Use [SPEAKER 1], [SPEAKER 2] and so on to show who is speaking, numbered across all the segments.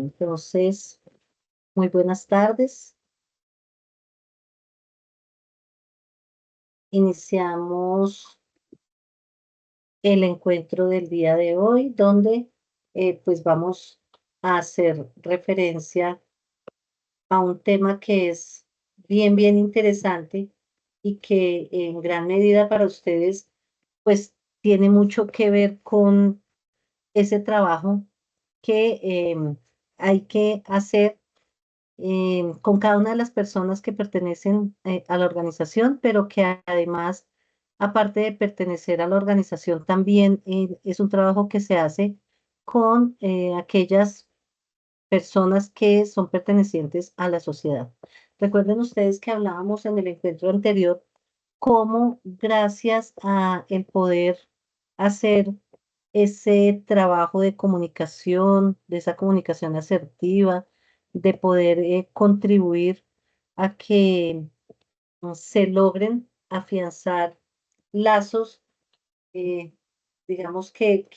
[SPEAKER 1] Entonces, muy buenas tardes. Iniciamos el encuentro del día de hoy, donde pues vamos a hacer referencia a un tema que es bien interesante y que en gran medida para ustedes pues tiene mucho que ver con ese trabajo que hay que hacer con cada una de las personas que pertenecen a la organización, pero que además, aparte de pertenecer a la organización, también es un trabajo que se hace con aquellas personas que son pertenecientes a la sociedad. Recuerden ustedes que hablábamos en el encuentro anterior cómo gracias a el poder hacer ese trabajo de comunicación, de esa comunicación asertiva, de poder contribuir a que se logren afianzar lazos, eh, digamos que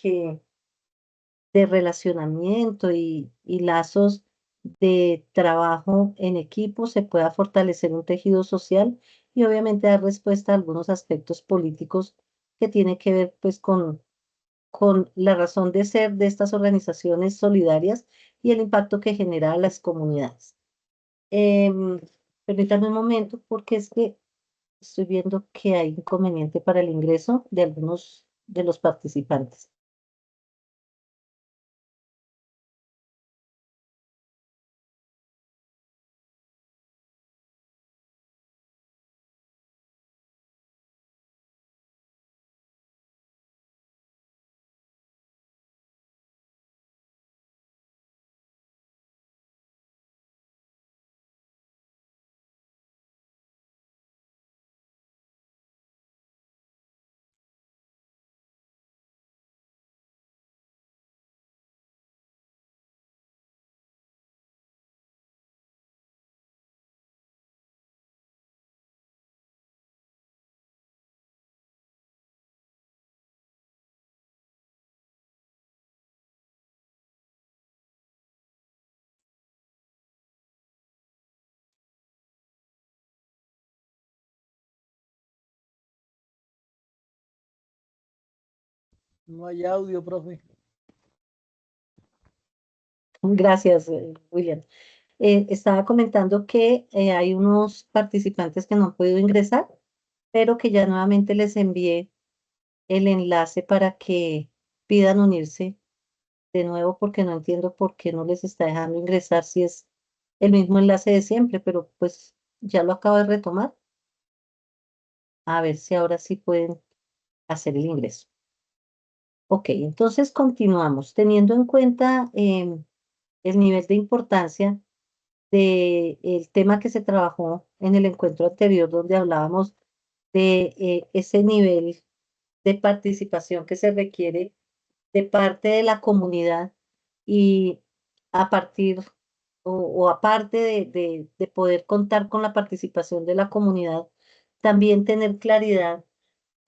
[SPEAKER 1] de relacionamiento y lazos de trabajo en equipo, se pueda fortalecer un tejido social y obviamente dar respuesta a algunos aspectos políticos que tiene que ver pues con la razón de ser de estas organizaciones solidarias y el impacto que genera a las comunidades. Em, Permítanme un momento porque es que estoy viendo que hay inconveniente para el ingreso de algunos de los participantes.
[SPEAKER 2] No hay audio, profe.
[SPEAKER 1] Gracias, William. Estaba comentando que hay unos participantes que no han podido ingresar, pero que ya nuevamente les envié el enlace para que pidan unirse de nuevo, porque no entiendo por qué no les está dejando ingresar si es el mismo enlace de siempre, pero pues ya lo acabo de retomar. A ver si ahora sí pueden hacer el ingreso. Ok, entonces continuamos. Teniendo en cuenta el nivel de importancia del tema que se trabajó en el encuentro anterior, donde hablábamos de ese nivel de participación que se requiere de parte de la comunidad y a partir o aparte de poder contar con la participación de la comunidad, también tener claridad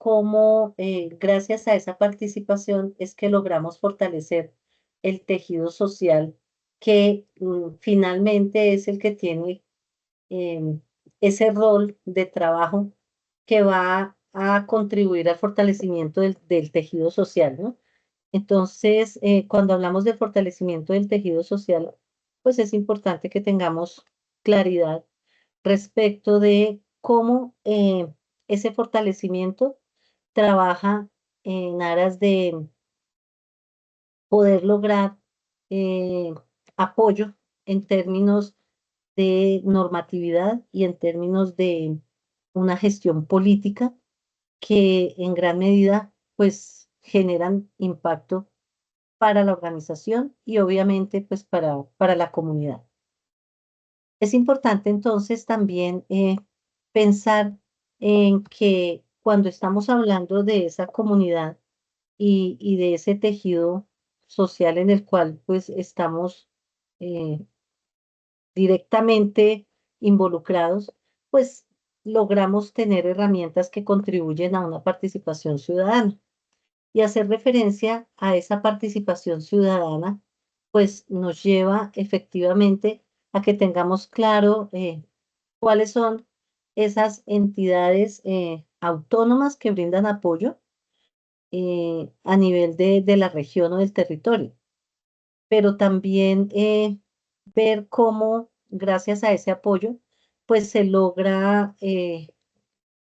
[SPEAKER 1] cómo gracias a esa participación es que logramos fortalecer el tejido social que finalmente es el que tiene em, ese rol de trabajo que va a contribuir al fortalecimiento del tejido social, ¿no? Entonces, cuando hablamos del fortalecimiento del tejido social, pues es importante que tengamos claridad respecto de cómo ese fortalecimiento trabaja en aras de poder lograr eh, apoyo en términos de normatividad y en términos de una gestión política que en gran medida pues generan impacto para la organización y obviamente pues para la comunidad. Es importante entonces también pensar en que cuando estamos hablando de esa comunidad y de ese tejido social en el cual pues estamos eh, directamente involucrados, pues logramos tener herramientas que contribuyen a una participación ciudadana. Y hacer referencia a esa participación ciudadana pues nos lleva efectivamente a que tengamos claro cuáles son esas entidades autónomas que brindan apoyo a nivel de la región o del territorio, pero también ver cómo, gracias a ese apoyo, pues se logra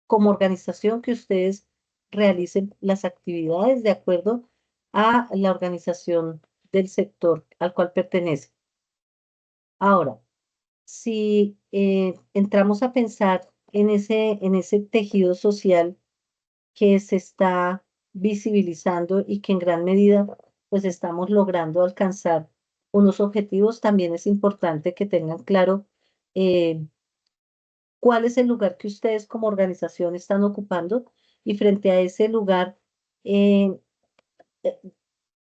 [SPEAKER 1] como organización que ustedes realicen las actividades de acuerdo a la organización del sector al cual pertenece. Ahora, si entramos a pensar en ese tejido social que se está visibilizando y que en gran medida pues estamos logrando alcanzar unos objetivos, también es importante que tengan claro eh, cuál es el lugar que ustedes como organización están ocupando y frente a ese lugar, eh, eh,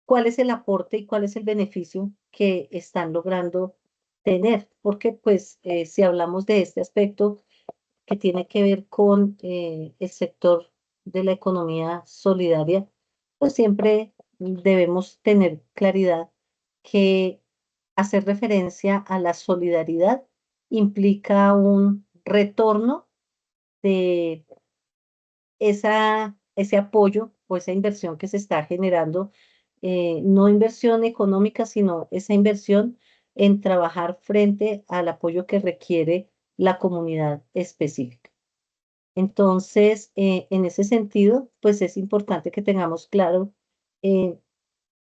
[SPEAKER 1] cuál es el aporte y cuál es el beneficio que están logrando tener, porque pues si hablamos de este aspecto que tiene que ver con el sector de la economía solidaria, pues siempre debemos tener claridad que hacer referencia a la solidaridad implica un retorno de ese apoyo o esa inversión que se está generando, no inversión económica, sino esa inversión en trabajar frente al apoyo que requiere la comunidad específica. Entonces, en ese sentido, pues es importante que tengamos claro eh,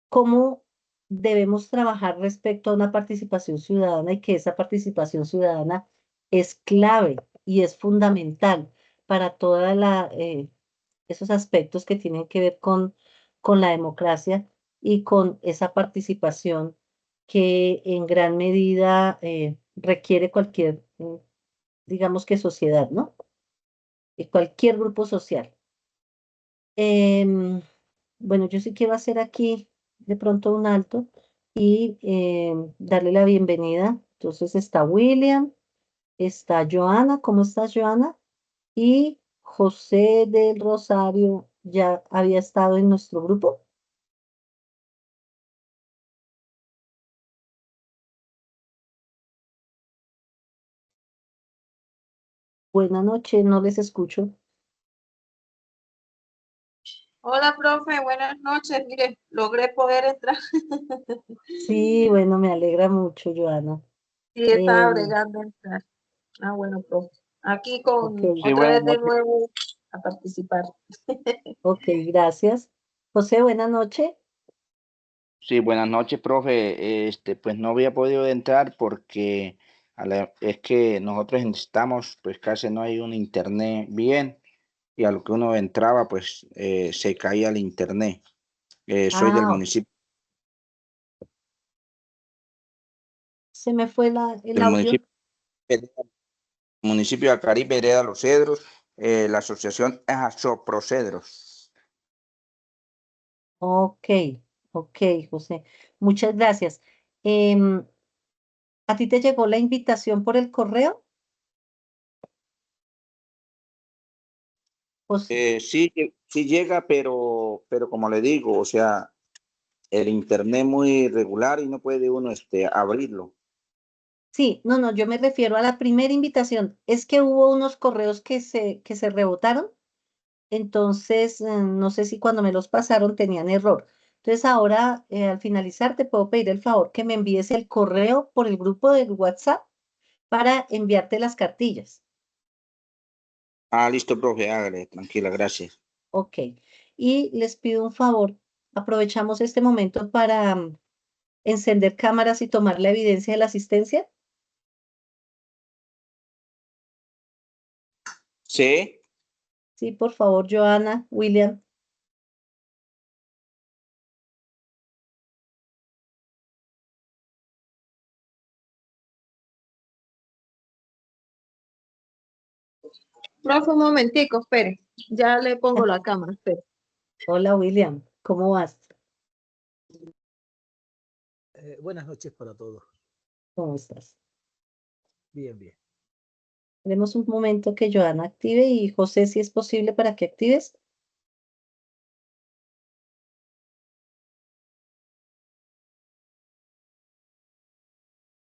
[SPEAKER 1] cómo debemos trabajar respecto a una participación ciudadana y que esa participación ciudadana es clave y es fundamental para toda esos aspectos que tienen que ver con la democracia y con esa participación que en gran medida requiere cualquier, digamos que sociedad, ¿no? Y cualquier grupo social. Em, bueno, yo sí quiero hacer aquí de pronto un alto y darle la bienvenida. Entonces está William, está Joana, ¿cómo estás, Joana? Y José del Rosario ya había estado en nuestro grupo. Buenas noches, no les escucho.
[SPEAKER 3] Hola, profe, buenas noches. Mire, logré poder entrar
[SPEAKER 1] Sí, bueno, me alegra mucho, Joana.
[SPEAKER 3] y estaba
[SPEAKER 1] Em,
[SPEAKER 3] bregando a entrar. Ah, bueno, profe. Aquí
[SPEAKER 1] ok,
[SPEAKER 3] con
[SPEAKER 4] Sí,
[SPEAKER 3] otra
[SPEAKER 4] buenas
[SPEAKER 3] vez de
[SPEAKER 4] noches.
[SPEAKER 3] nuevo a participar.
[SPEAKER 1] ok, gracias. José, buenas noches.
[SPEAKER 4] Sí, buenas noches, profe. Pues no había podido entrar porque es que nosotros necesitamos, pues casi no hay un internet bien y a lo que uno entraba, pues se caía el internet. Soy
[SPEAKER 1] Ah, se me fue el
[SPEAKER 4] del
[SPEAKER 1] audio.
[SPEAKER 4] municipio de Caribe, Vereda Los Cedros. La asociación es Procedros.
[SPEAKER 1] Ok, ok, José. Muchas gracias. Em, ¿A ti te llegó la invitación por el correo? José.
[SPEAKER 4] Sí, sí llega, pero como le digo, o sea, el internet muy regular y no puede uno abrirlo.
[SPEAKER 1] Sí, no, no, yo me refiero a la primera invitación. Es que hubo unos correos que se rebotaron, entonces no sé si cuando me los pasaron tenían error. Entonces ahora, al finalizar, te puedo pedir el favor que me envíes el correo por el grupo de WhatsApp para enviarte las cartillas.
[SPEAKER 4] Ah, listo, profe, hágale, tranquila, gracias.
[SPEAKER 1] Ok. Y les pido un favor, aprovechamos este momento para encender cámaras y tomar la evidencia de la asistencia.
[SPEAKER 4] Sí,
[SPEAKER 1] Sí, por favor, Joana, William.
[SPEAKER 3] Profe, un momentico, espere. Ya le pongo la cámara, espere.
[SPEAKER 1] Hola, William, ¿cómo vas?
[SPEAKER 2] Buenas noches para todos.
[SPEAKER 1] ¿Cómo estás?
[SPEAKER 2] Bien, bien.
[SPEAKER 1] Tenemos un momento que Joana active y José, si es posible para que actives.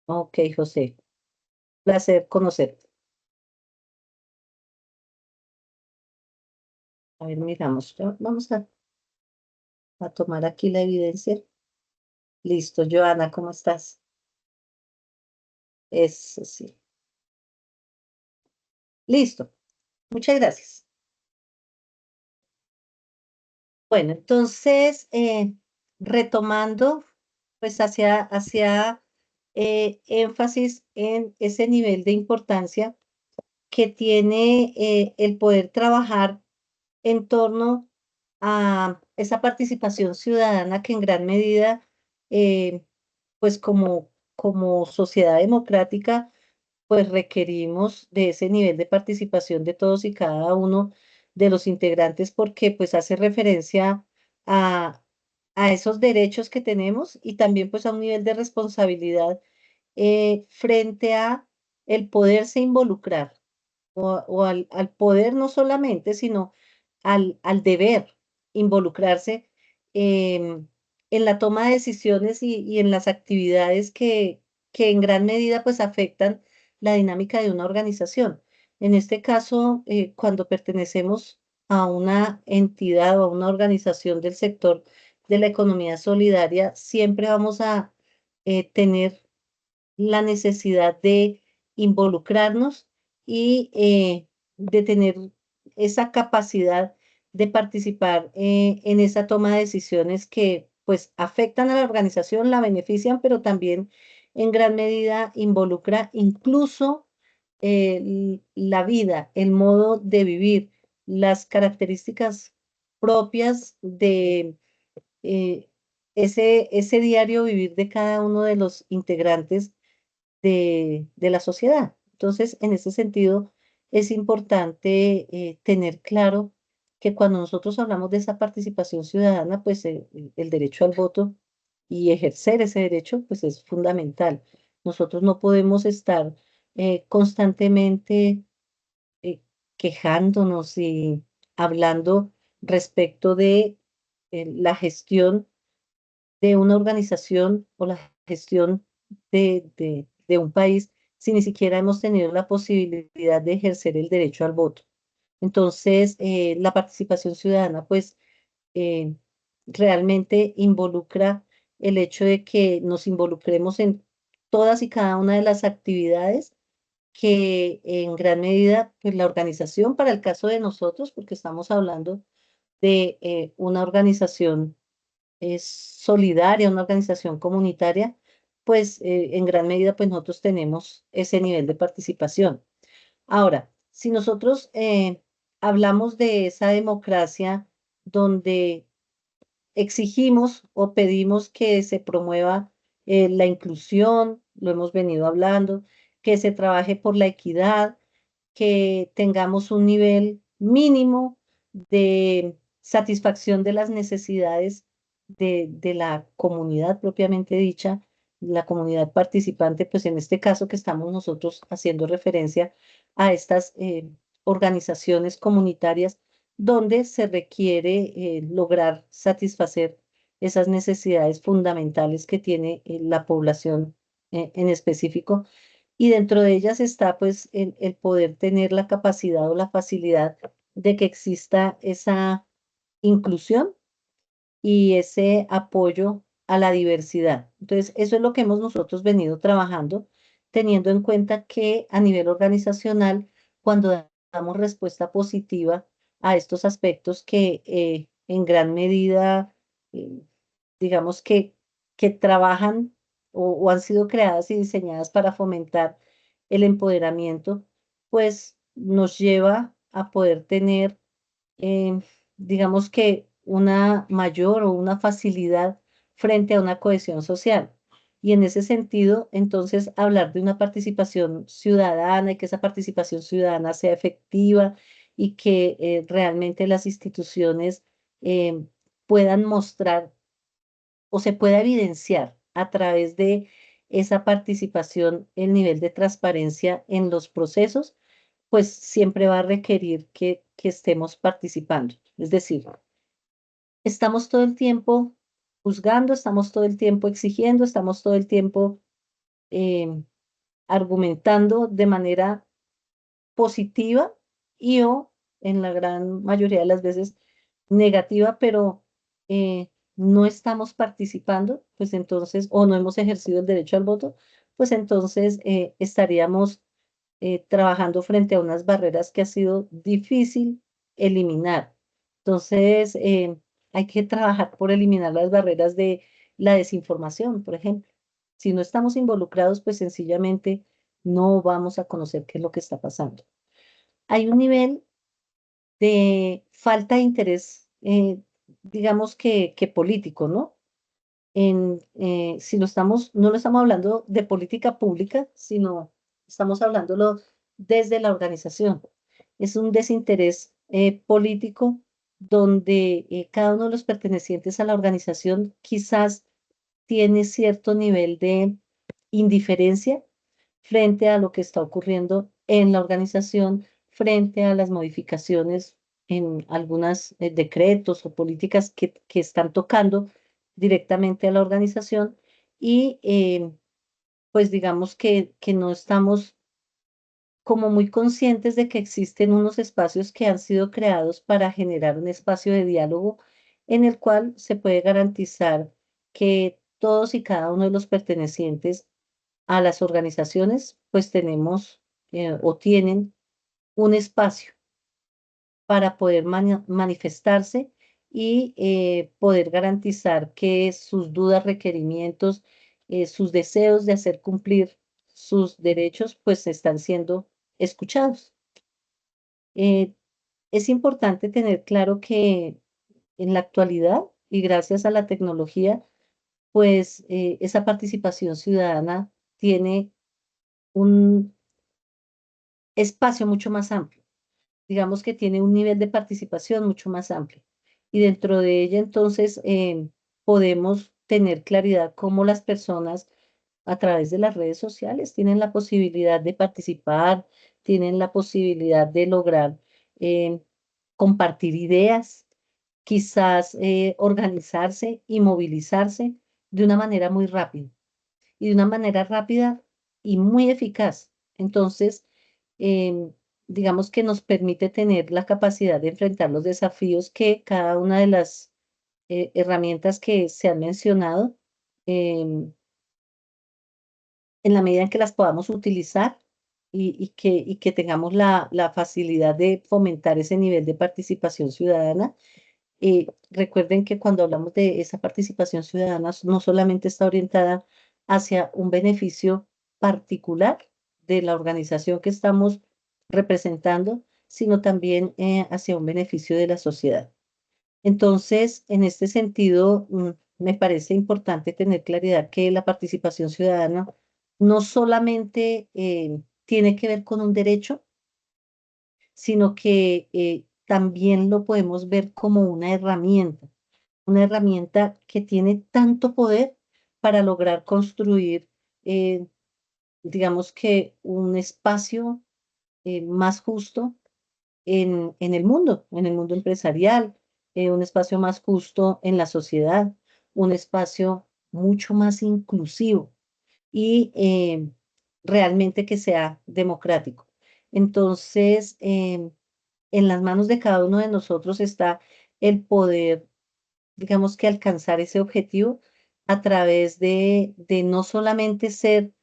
[SPEAKER 1] Ok, José, placer conocerte. A ver, miramos, vamos a tomar aquí la evidencia. Listo, Joana, ¿cómo estás? Eso sí. Listo, muchas gracias. Bueno, entonces, retomando, pues hacia énfasis en ese nivel de importancia que tiene el poder trabajar en torno a esa participación ciudadana que en gran medida, eh, pues como sociedad democrática, pues requerimos de ese nivel de participación de todos y cada uno de los integrantes porque pues hace referencia a, a esos derechos que tenemos y también pues a un nivel de responsabilidad frente a el poderse involucrar o al poder no solamente, sino al deber involucrarse en la toma de decisiones y en las actividades que en gran medida pues afectan la dinámica de una organización. En este caso, cuando pertenecemos a una entidad o a una organización del sector de la economía solidaria, siempre vamos a tener la necesidad de involucrarnos y de tener esa capacidad de participar en esa toma de decisiones que pues afectan a la organización, la benefician, pero también en gran medida involucra incluso la vida, el modo de vivir, las características propias de ese diario vivir de cada uno de los integrantes de la sociedad. Entonces, en ese sentido, es importante tener claro que cuando nosotros hablamos de esa participación ciudadana, pues el derecho al voto y ejercer ese derecho, pues es fundamental. Nosotros no podemos estar constantemente eh, quejándonos y hablando respecto de la gestión de una organización o la gestión de un país si ni siquiera hemos tenido la posibilidad de ejercer el derecho al voto. Entonces, la participación ciudadana, pues, eh, realmente involucra el hecho de que nos involucremos en todas y cada una de las actividades que en gran medida, pues, la organización, para el caso de nosotros, porque estamos hablando de una organización es solidaria, una organización comunitaria, pues en gran medida pues nosotros tenemos ese nivel de participación. Ahora, si nosotros hablamos de esa democracia donde exigimos o pedimos que se promueva la inclusión, lo hemos venido hablando, que se trabaje por la equidad, que tengamos un nivel mínimo de satisfacción de las necesidades de la comunidad propiamente dicha, la comunidad participante, pues en este caso que estamos nosotros haciendo referencia a estas organizaciones comunitarias donde se requiere lograr satisfacer esas necesidades fundamentales que tiene la población en específico y dentro de ellas está pues el poder tener la capacidad o la facilidad de que exista esa inclusión y ese apoyo a la diversidad. Entonces, eso es lo que hemos nosotros venido trabajando, teniendo en cuenta que a nivel organizacional, cuando damos respuesta positiva a estos aspectos que en gran medida, eh, digamos que trabajan o han sido creadas y diseñadas para fomentar el empoderamiento, pues nos lleva a poder tener eh, digamos que una mayor o una facilidad frente a una cohesión social. Y en ese sentido, entonces, hablar de una participación ciudadana y que esa participación ciudadana sea efectiva y que realmente las instituciones puedan mostrar o se pueda evidenciar a través de esa participación el nivel de transparencia en los procesos pues siempre va a requerir que estemos participando. Es decir, estamos todo el tiempo juzgando, estamos todo el tiempo exigiendo, estamos todo el tiempo argumentando de manera positiva y o en la gran mayoría de las veces negativa, pero no estamos participando, pues entonces, o no hemos ejercido el derecho al voto, pues entonces estaríamos trabajando frente a unas barreras que ha sido difícil eliminar. Entonces, hay que trabajar por eliminar las barreras de la desinformación, por ejemplo. Si no estamos involucrados, pues sencillamente no vamos a conocer qué es lo que está pasando. Hay un nivel de falta de interés, digamos que político, ¿no? Si no lo estamos hablando de política pública, sino estamos hablándolo desde la organización. Es un desinterés político donde cada uno de los pertenecientes a la organización quizás tiene cierto nivel de indiferencia frente a lo que está ocurriendo en la organización, frente a las modificaciones en algunos decretos o políticas que están tocando directamente a la organización y pues digamos que no estamos como muy conscientes de que existen unos espacios que han sido creados para generar un espacio de diálogo en el cual se puede garantizar que todos y cada uno de los pertenecientes a las organizaciones, pues tenemos o tienen un espacio para poder manifestarse y poder garantizar que sus dudas, requerimientos, sus deseos de hacer cumplir sus derechos, pues están siendo escuchados. Eh, es importante tener claro que en la actualidad y gracias a la tecnología, pues esa participación ciudadana tiene un espacio mucho más amplio. Digamos que tiene un nivel de participación mucho más amplio. Y dentro de ella, entonces, podemos tener claridad cómo las personas a través de las redes sociales tienen la posibilidad de participar, tienen la posibilidad de lograr eh, compartir ideas, quizás organizarse y movilizarse de una manera muy rápida y de una manera rápida y muy eficaz. Entonces, em, digamos que nos permite tener la capacidad de enfrentar los desafíos que cada una de las herramientas que se han mencionado, em, en la medida en que las podamos utilizar y que tengamos la facilidad de fomentar ese nivel de participación ciudadana. Recuerden que cuando hablamos de esa participación ciudadana, no solamente está orientada hacia un beneficio particular de la organización que estamos representando, sino también hacia un beneficio de la sociedad. Entonces, en este sentido, me parece importante tener claridad que la participación ciudadana no solamente tiene que ver con un derecho, sino que también lo podemos ver como una herramienta que tiene tanto poder para lograr construir, eh, digamos que un espacio más justo en el mundo empresarial, un espacio más justo en la sociedad, un espacio mucho más inclusivo y realmente que sea democrático. Entonces, en las manos de cada uno de nosotros está el poder, digamos que alcanzar ese objetivo a través de no solamente ser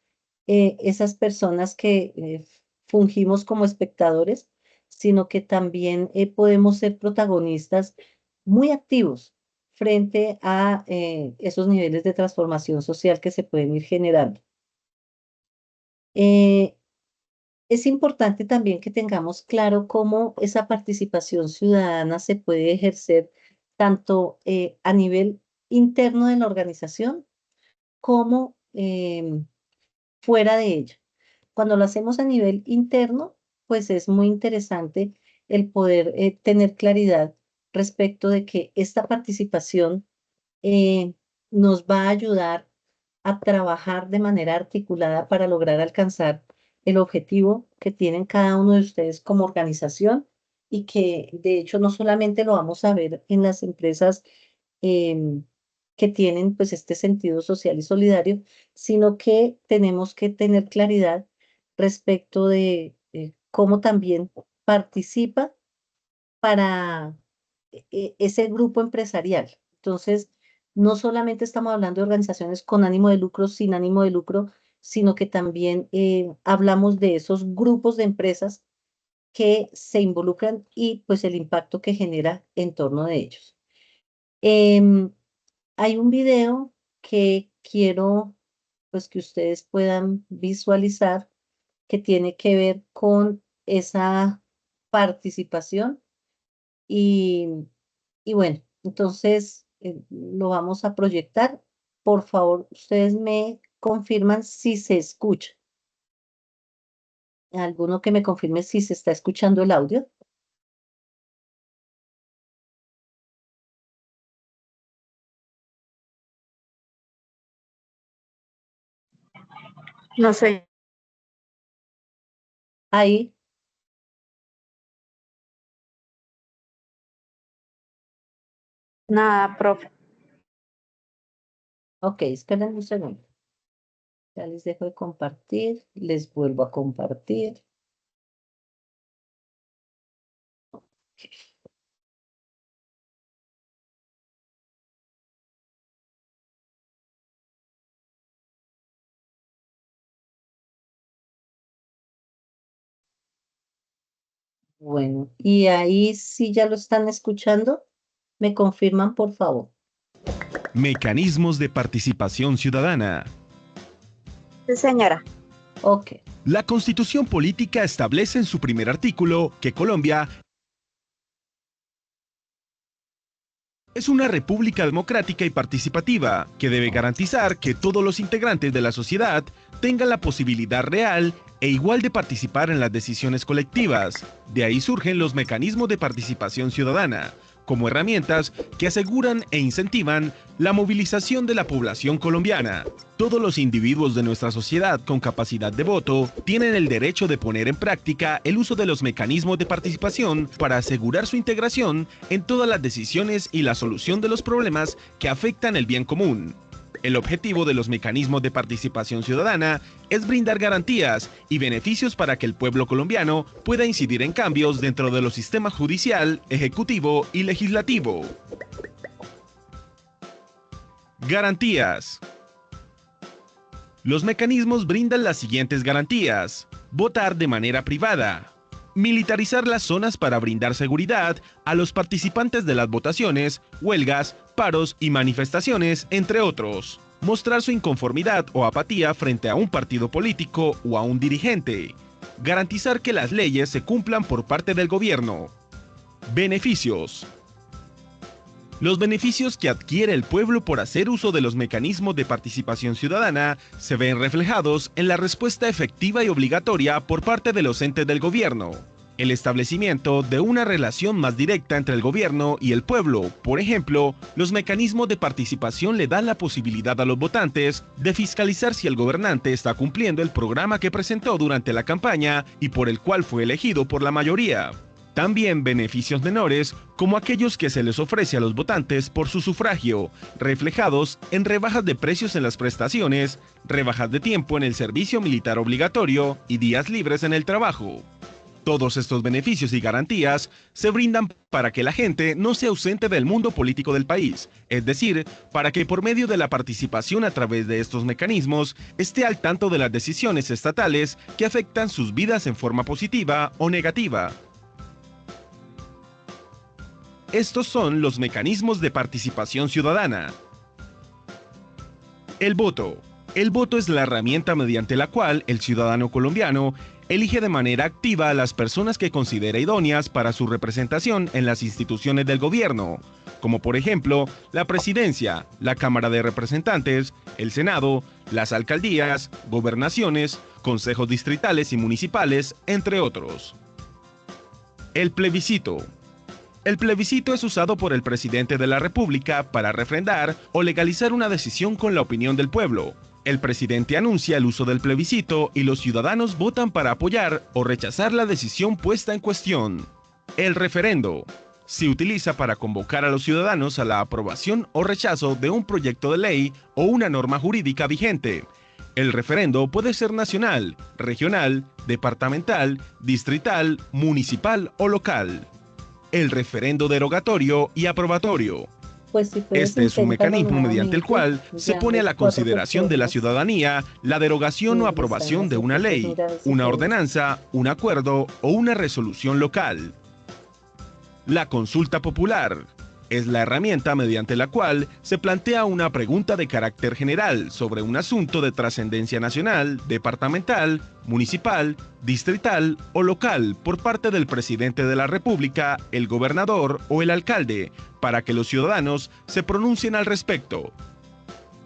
[SPEAKER 1] esas personas que fungimos como espectadores, sino que también podemos ser protagonistas muy activos frente a esos niveles de transformación social que se pueden ir generando. Eh, es importante también que tengamos claro cómo esa participación ciudadana se puede ejercer tanto a nivel interno de la organización como fuera de ella. Cuando lo hacemos a nivel interno, pues es muy interesante el poder tener claridad respecto de que esta participación eh, nos va a ayudar a trabajar de manera articulada para lograr alcanzar el objetivo que tienen cada uno de ustedes como organización y que de hecho no solamente lo vamos a ver en las empresas em, que tienen pues este sentido social y solidario, sino que tenemos que tener claridad respecto de cómo también participa para ese grupo empresarial. Entonces, no solamente estamos hablando de organizaciones con ánimo de lucro, sin ánimo de lucro, sino que también hablamos de esos grupos de empresas que se involucran y pues el impacto que genera en torno de ellos. Hay un video que quiero pues que ustedes puedan visualizar que tiene que ver con esa participación y, y bueno, entonces lo vamos a proyectar. Por favor, ustedes me confirman si se escucha. Alguno que me confirme si se está escuchando el audio.
[SPEAKER 5] No sé,
[SPEAKER 1] Ahí,
[SPEAKER 5] nada, profe.
[SPEAKER 1] ok, esperen un segundo. Ya les dejo de compartir, les vuelvo a compartir. Bueno, y ahí sí ya lo están escuchando. ¿Me confirman, por favor?
[SPEAKER 6] Mecanismos de participación ciudadana.
[SPEAKER 5] Sí, señora.
[SPEAKER 1] Ok.
[SPEAKER 6] La Constitución Política establece en su primer artículo que Colombia es una república democrática y participativa que debe garantizar que todos los integrantes de la sociedad tengan la posibilidad real e igual de participar en las decisiones colectivas. De ahí surgen los mecanismos de participación ciudadana, como herramientas que aseguran e incentivan la movilización de la población colombiana. Todos los individuos de nuestra sociedad con capacidad de voto tienen el derecho de poner en práctica el uso de los mecanismos de participación para asegurar su integración en todas las decisiones y la solución de los problemas que afectan el bien común. El objetivo de los mecanismos de participación ciudadana es brindar garantías y beneficios para que el pueblo colombiano pueda incidir en cambios dentro de los sistemas judicial, ejecutivo y legislativo. Garantías. Los mecanismos brindan las siguientes garantías: votar de manera privada, militarizar las zonas para brindar seguridad a los participantes de las votaciones, huelgas, paros y manifestaciones, entre otros. Mostrar su inconformidad o apatía frente a un partido político o a un dirigente. Garantizar que las leyes se cumplan por parte del gobierno. Beneficios. Los beneficios que adquiere el pueblo por hacer uso de los mecanismos de participación ciudadana se ven reflejados en la respuesta efectiva y obligatoria por parte de los entes del gobierno. El establecimiento de una relación más directa entre el gobierno y el pueblo. Por ejemplo, los mecanismos de participación le dan la posibilidad a los votantes de fiscalizar si el gobernante está cumpliendo el programa que presentó durante la campaña y por el cual fue elegido por la mayoría. También beneficios menores, como aquellos que se les ofrece a los votantes por su sufragio, reflejados en rebajas de precios en las prestaciones, rebajas de tiempo en el servicio militar obligatorio y días libres en el trabajo. Todos estos beneficios y garantías se brindan para que la gente no se ausente del mundo político del país, es decir, para que por medio de la participación a través de estos mecanismos esté al tanto de las decisiones estatales que afectan sus vidas en forma positiva o negativa. Estos son los mecanismos de participación ciudadana. El voto. El voto es la herramienta mediante la cual el ciudadano colombiano elige de manera activa a las personas que considera idóneas para su representación en las instituciones del gobierno, como por ejemplo la presidencia, la Cámara de Representantes, el Senado, las alcaldías, gobernaciones, consejos distritales y municipales, entre otros. El plebiscito. El plebiscito es usado por el presidente de la República para refrendar o legalizar una decisión con la opinión del pueblo. El presidente anuncia el uso del plebiscito y los ciudadanos votan para apoyar o rechazar la decisión puesta en cuestión. El referendo. Se utiliza para convocar a los ciudadanos a la aprobación o rechazo de un proyecto de ley o una norma jurídica vigente. El referendo puede ser nacional, regional, departamental, distrital, municipal o local. El referendo derogatorio y aprobatorio.
[SPEAKER 1] Pues si puedes,
[SPEAKER 6] Este es un
[SPEAKER 1] inténtalo
[SPEAKER 6] mecanismo mediante el
[SPEAKER 1] nuevamente.
[SPEAKER 6] cual se
[SPEAKER 1] Ya
[SPEAKER 6] pone a
[SPEAKER 1] los
[SPEAKER 6] la
[SPEAKER 1] 4
[SPEAKER 6] consideración de la
[SPEAKER 1] personas
[SPEAKER 6] ciudadanía la derogación o
[SPEAKER 1] ingresaron,
[SPEAKER 6] aprobación de
[SPEAKER 1] así
[SPEAKER 6] una
[SPEAKER 1] que pues
[SPEAKER 6] ley,
[SPEAKER 1] mira a ver si
[SPEAKER 6] una
[SPEAKER 1] puedes.
[SPEAKER 6] ordenanza, un acuerdo o una resolución local. La consulta popular es la herramienta mediante la cual se plantea una pregunta de carácter general sobre un asunto de trascendencia nacional, departamental, municipal, distrital o local por parte del presidente de la República, el gobernador o el alcalde, para que los ciudadanos se pronuncien al respecto.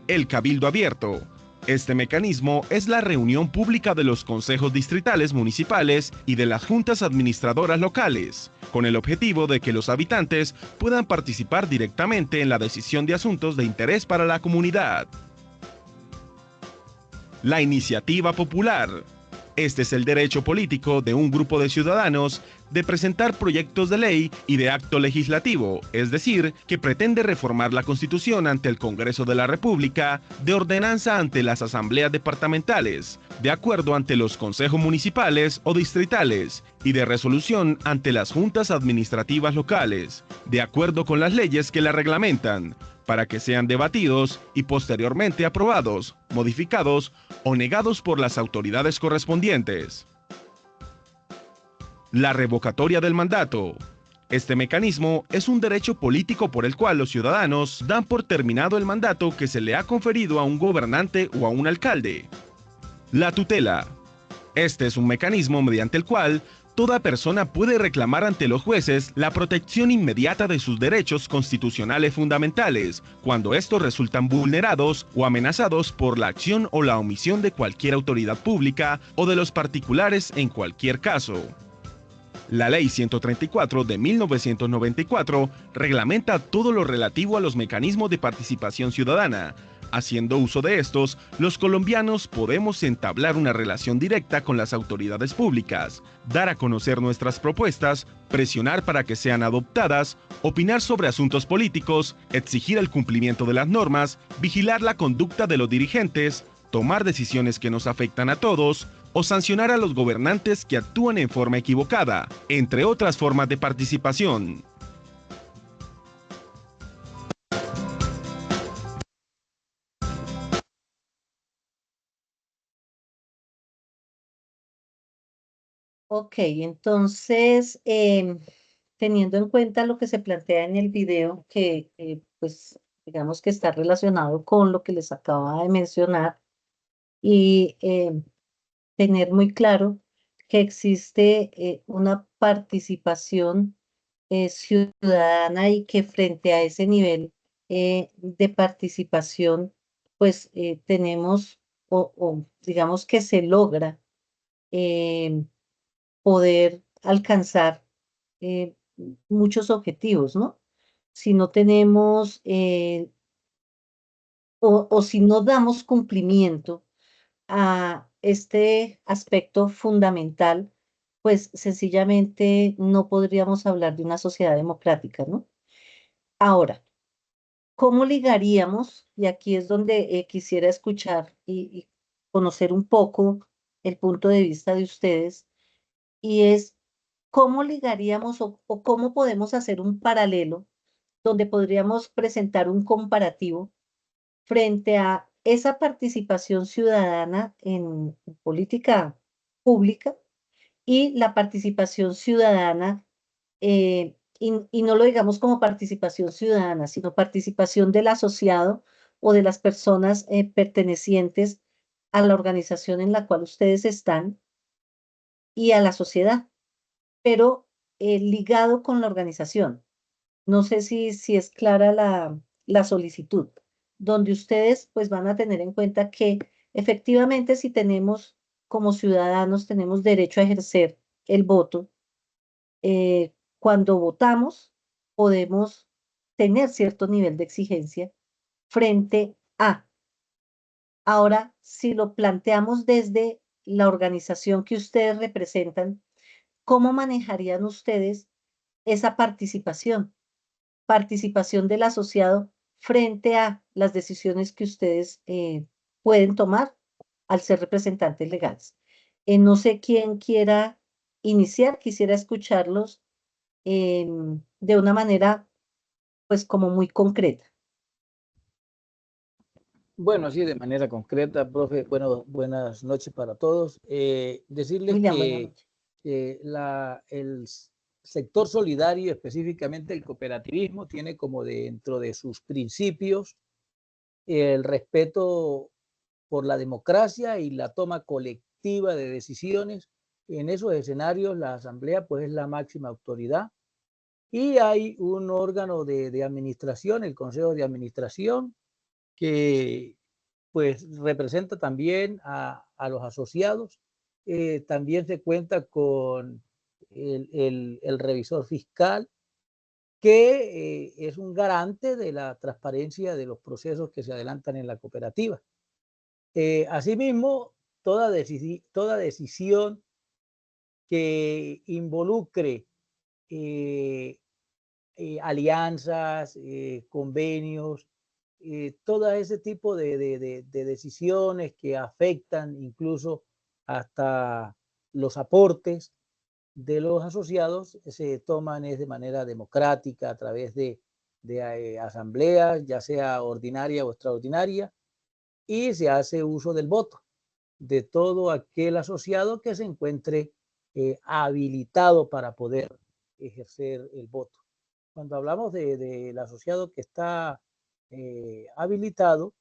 [SPEAKER 6] El cabildo abierto. Este mecanismo es la reunión pública de los consejos distritales municipales y de las juntas administradoras locales, con el objetivo de que los habitantes puedan participar directamente en la decisión de asuntos de interés para la comunidad. La iniciativa popular. Este es el derecho político de un grupo de ciudadanos de presentar proyectos de ley y de acto legislativo, es decir, que pretende reformar la Constitución ante el Congreso de la República, de ordenanza ante las asambleas departamentales, de acuerdo ante los consejos municipales o distritales, y de resolución ante las juntas administrativas locales, de acuerdo con las leyes que la reglamentan, para que sean debatidos y posteriormente aprobados, modificados o negados por las autoridades correspondientes. La revocatoria del mandato. Este mecanismo es un derecho político por el cual los ciudadanos dan por terminado el mandato que se le ha conferido a un gobernante o a un alcalde. La tutela. Este es un mecanismo mediante el cual toda persona puede reclamar ante los jueces la protección inmediata de sus derechos constitucionales fundamentales, cuando estos resultan vulnerados o amenazados por la acción o la omisión de cualquier autoridad pública o de los particulares en cualquier caso. La Ley 134 de 1994 reglamenta todo lo relativo a los mecanismos de participación ciudadana. Haciendo uso de estos, los colombianos podemos entablar una relación directa con las autoridades públicas, dar a conocer nuestras propuestas, presionar para que sean adoptadas, opinar sobre asuntos políticos, exigir el cumplimiento de las normas, vigilar la conducta de los dirigentes, tomar decisiones que nos afectan a todos, o sancionar a los gobernantes que actúan en forma equivocada, entre otras formas de participación.
[SPEAKER 1] Ok, entonces, teniendo en cuenta lo que se plantea en el video, que pues digamos que está relacionado con lo que les acaba de mencionar, y tener muy claro que existe una participación ciudadana y que frente a ese nivel de participación, pues tenemos o digamos que se logra eh, poder alcanzar eh, muchos objetivos, ¿no? Si no tenemos o si no damos cumplimiento a este aspecto fundamental, pues sencillamente no podríamos hablar de una sociedad democrática, ¿no? Ahora, ¿cómo ligaríamos? Y aquí es donde quisiera escuchar y conocer un poco el punto de vista de ustedes, y es cómo ligaríamos o cómo podemos hacer un paralelo donde podríamos presentar un comparativo frente a esa participación ciudadana en política pública y la participación ciudadana, y no lo digamos como participación ciudadana, sino participación del asociado o de las personas pertenecientes a la organización en la cual ustedes están y a la sociedad, pero ligado con la organización. No sé si es clara la solicitud, donde ustedes pues van a tener en cuenta que efectivamente si tenemos como ciudadanos, tenemos derecho a ejercer el voto, cuando votamos podemos tener cierto nivel de exigencia frente a. Ahora, si lo planteamos desde la organización que ustedes representan, ¿cómo manejarían ustedes esa participación del asociado frente a las decisiones que ustedes pueden tomar al ser representantes legales. No sé quién quiera iniciar, quisiera escucharlos de una manera, pues, como muy concreta.
[SPEAKER 2] Bueno, sí, de manera concreta, profe, bueno, buenas noches para todos. Decirles
[SPEAKER 1] William, buenas
[SPEAKER 2] que
[SPEAKER 1] noches.
[SPEAKER 2] el sector solidario, específicamente el cooperativismo, tiene como dentro de sus principios el respeto por la democracia y la toma colectiva de decisiones. En esos escenarios, la asamblea pues es la máxima autoridad y hay un órgano de administración, el consejo de administración, que pues representa también a los asociados. También se cuenta con el revisor fiscal, que es un garante de la transparencia de los procesos que se adelantan en la cooperativa. Asimismo, toda decisión que involucre alianzas, convenios, todo ese tipo de decisiones que afectan incluso hasta los aportes de los asociados, se toman de manera democrática a través de asambleas, ya sea ordinaria o extraordinaria, y se hace uso del voto de todo aquel asociado que se encuentre habilitado para poder ejercer el voto. Cuando hablamos del asociado que está habilitado,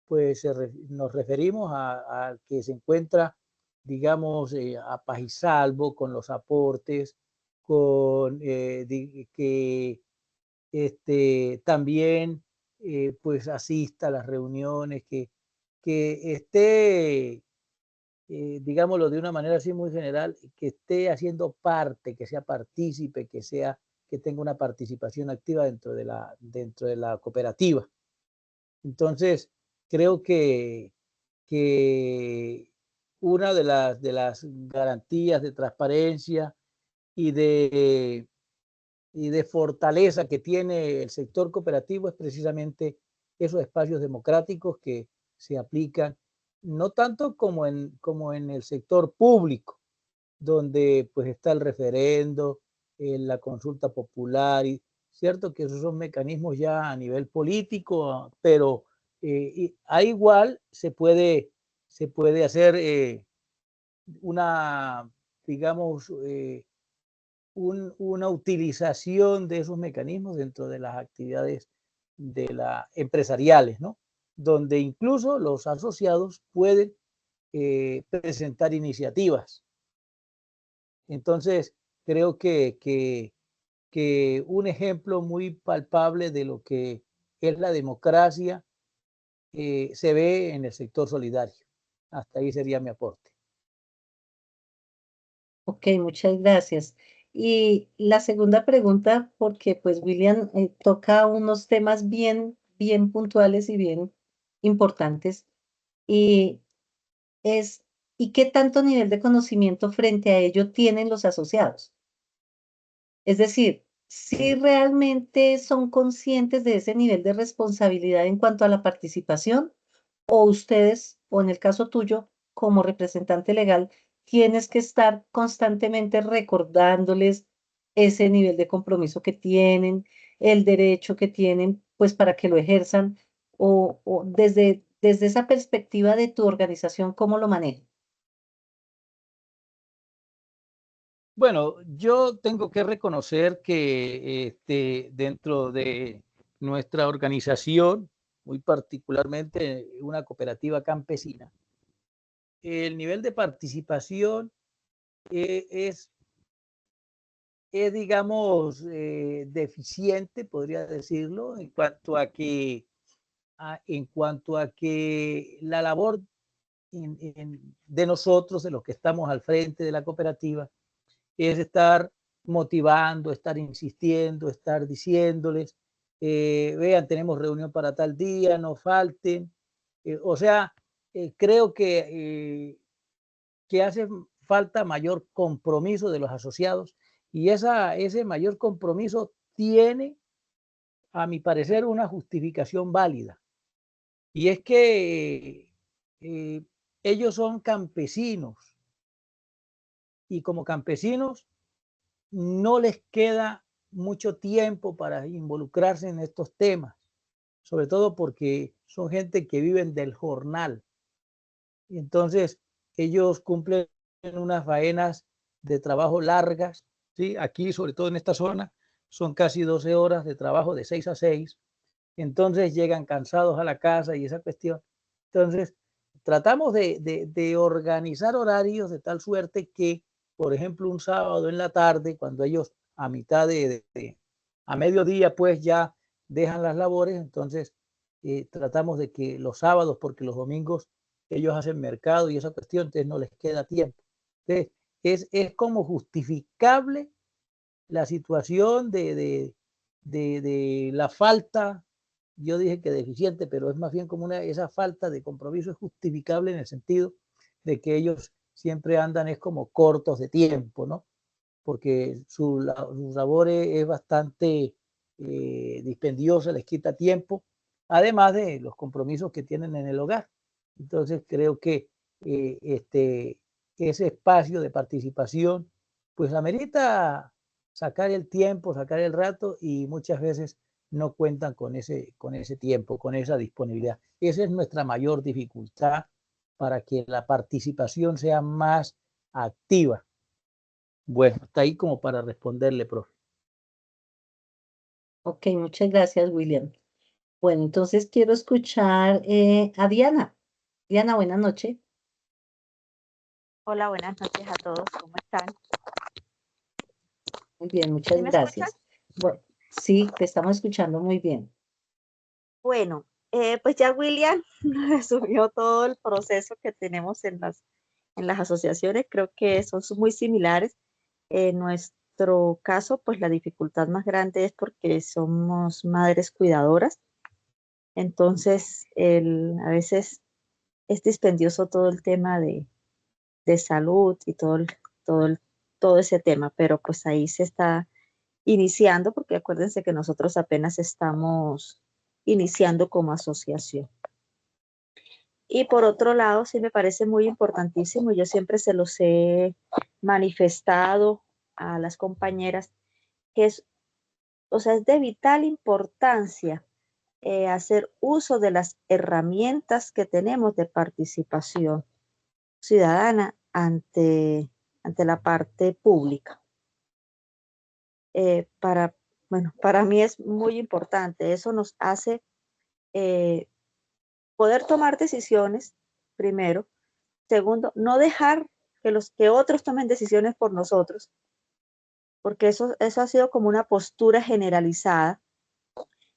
[SPEAKER 2] pues nos referimos al que se encuentra, digamos, a paz y salvo con los aportes, con que también pues asista a las reuniones, que esté, digámoslo de una manera así muy general, que esté haciendo parte, que sea partícipe, que tenga una participación activa dentro de la cooperativa. Entonces, creo que una de las garantías de transparencia y de fortaleza que tiene el sector cooperativo es precisamente esos espacios democráticos que se aplican, no tanto como en el sector público, donde pues está el referendo, la consulta popular, y cierto que esos son mecanismos ya a nivel político, pero a igual se puede hacer una, digamos, una utilización de esos mecanismos dentro de las actividades empresariales, ¿no? Donde incluso los asociados pueden presentar iniciativas. Entonces, creo que un ejemplo muy palpable de lo que es la democracia se ve en el sector solidario. Hasta ahí sería mi aporte.
[SPEAKER 1] Ok, muchas gracias. Y la segunda pregunta, porque pues William toca unos temas bien puntuales y bien importantes, y es, ¿y qué tanto nivel de conocimiento frente a ello tienen los asociados? Es decir, si realmente son conscientes de ese nivel de responsabilidad en cuanto a la participación, o ustedes, o en el caso tuyo, como representante legal, tienes que estar constantemente recordándoles ese nivel de compromiso que tienen, el derecho que tienen, pues para que lo ejerzan, o desde esa perspectiva de tu organización, ¿cómo lo manejan?
[SPEAKER 2] Bueno, yo tengo que reconocer que dentro de nuestra organización, muy particularmente una cooperativa campesina, el nivel de participación es, digamos, deficiente, podría decirlo, en cuanto a que la labor de nosotros, de los que estamos al frente de la cooperativa, es estar motivando, estar insistiendo, estar diciéndoles, vean, tenemos reunión para tal día, no falten. O sea, creo que hace falta mayor compromiso de los asociados Y ese mayor compromiso tiene, a mi parecer, una justificación válida. Y es que ellos son campesinos y como campesinos no les queda mucho tiempo para involucrarse en estos temas, sobre todo porque son gente que viven del jornal. Y entonces ellos cumplen unas faenas de trabajo largas, ¿sí? Aquí, sobre todo en esta zona, son casi 12 horas de trabajo de 6 a 6. Entonces llegan cansados a la casa y esa cuestión. Entonces, tratamos de organizar horarios de tal suerte que, por ejemplo, un sábado en la tarde, cuando ellos a mitad a mediodía, pues ya dejan las labores, entonces tratamos de que los sábados, porque los domingos ellos hacen mercado y esa cuestión, entonces no les queda tiempo. Entonces, es como justificable la situación de la falta, yo dije que deficiente, pero es más bien como esa falta de compromiso es justificable en el sentido de que ellos siempre andan es como cortos de tiempo, ¿no? Porque su labor es bastante dispendiosa, les quita tiempo, además de los compromisos que tienen en el hogar. Entonces creo que ese espacio de participación pues amerita sacar el tiempo, sacar el rato y muchas veces no cuentan con ese tiempo, con esa disponibilidad. Esa es nuestra mayor dificultad para que la participación sea más activa. Bueno, está ahí como para responderle, profe.
[SPEAKER 1] Ok, muchas gracias, William. Bueno, entonces quiero escuchar a Diana. Diana, buenas noches.
[SPEAKER 5] Hola, buenas noches a todos. ¿Cómo están?
[SPEAKER 1] Muy bien, muchas
[SPEAKER 5] ¿Sí me escuchan?
[SPEAKER 1] gracias. Bueno, sí, te estamos escuchando muy bien.
[SPEAKER 5] Bueno, pues ya William resumió todo el proceso que tenemos en las asociaciones. Creo que son muy similares. En nuestro caso, pues la dificultad más grande es porque somos madres cuidadoras. Entonces, a veces es dispendioso todo el tema de salud y todo ese tema, pero pues ahí se está iniciando, porque acuérdense que nosotros apenas estamos iniciando como asociación. Y por otro lado, sí me parece muy importantísimo, yo siempre se los he manifestado a las compañeras, que es de vital importancia hacer uso de las herramientas que tenemos de participación ciudadana ante la parte pública. Para mí es muy importante. Eso nos hace poder tomar decisiones, primero. Segundo, no dejar que otros tomen decisiones por nosotros, porque eso ha sido como una postura generalizada,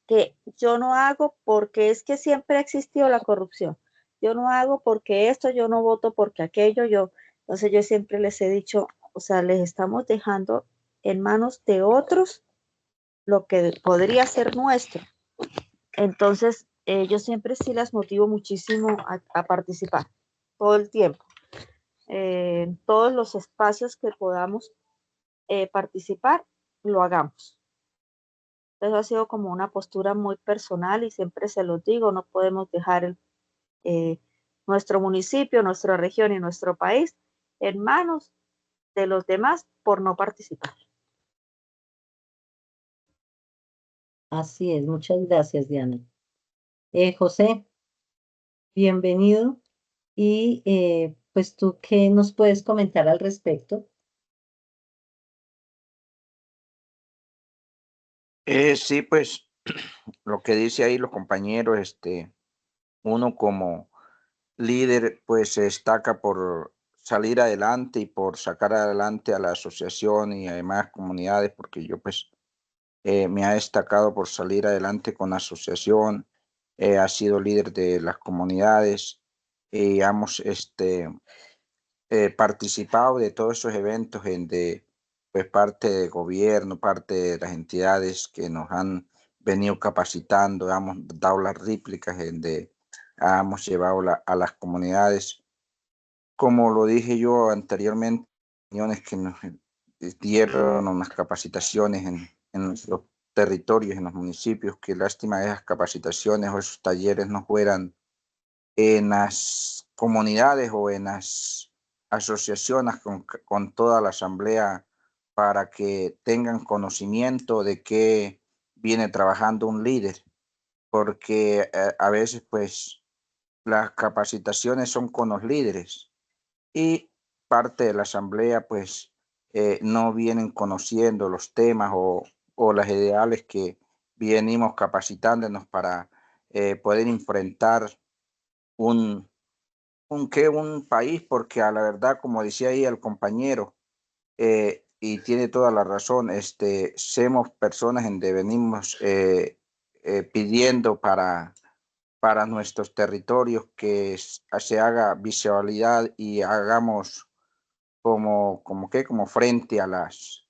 [SPEAKER 5] que yo no hago porque es que siempre ha existido la corrupción. Yo no hago porque esto, yo no voto porque aquello, yo. Entonces yo siempre les he dicho, les estamos dejando en manos de otros lo que podría ser nuestro. Entonces, yo siempre sí las motivo muchísimo a participar todo el tiempo, en todos los espacios que podamos participar, lo hagamos. Eso ha sido como una postura muy personal y siempre se los digo, no podemos dejar nuestro municipio, nuestra región y nuestro país en manos de los demás por no participar.
[SPEAKER 1] Así es, muchas gracias, Diana. José, bienvenido. Y pues tú, ¿qué nos puedes comentar al respecto?
[SPEAKER 4] Sí, pues lo que dice ahí los compañeros, uno como líder pues se destaca por salir adelante y por sacar adelante a la asociación y además comunidades, porque yo pues me ha destacado por salir adelante con la asociación, ha sido líder de las comunidades y hemos participado de todos esos eventos en de pues parte del gobierno, parte de las entidades que nos han venido capacitando, hemos dado las réplicas en de hemos llevado a las comunidades. Como lo dije yo anteriormente, reuniones que dieron unas capacitaciones en nuestros territorios, en los municipios. Qué lástima esas capacitaciones o esos talleres no fueran en las comunidades o en las asociaciones con toda la asamblea, para que tengan conocimiento de qué viene trabajando un líder, porque a veces pues las capacitaciones son con los líderes y parte de la asamblea pues no vienen conociendo los temas o las ideales que venimos capacitándonos para poder enfrentar un país, porque a la verdad, como decía ahí el compañero, y tiene toda la razón, somos personas en que venimos pidiendo para nuestros territorios que se haga visibilidad y hagamos como frente a las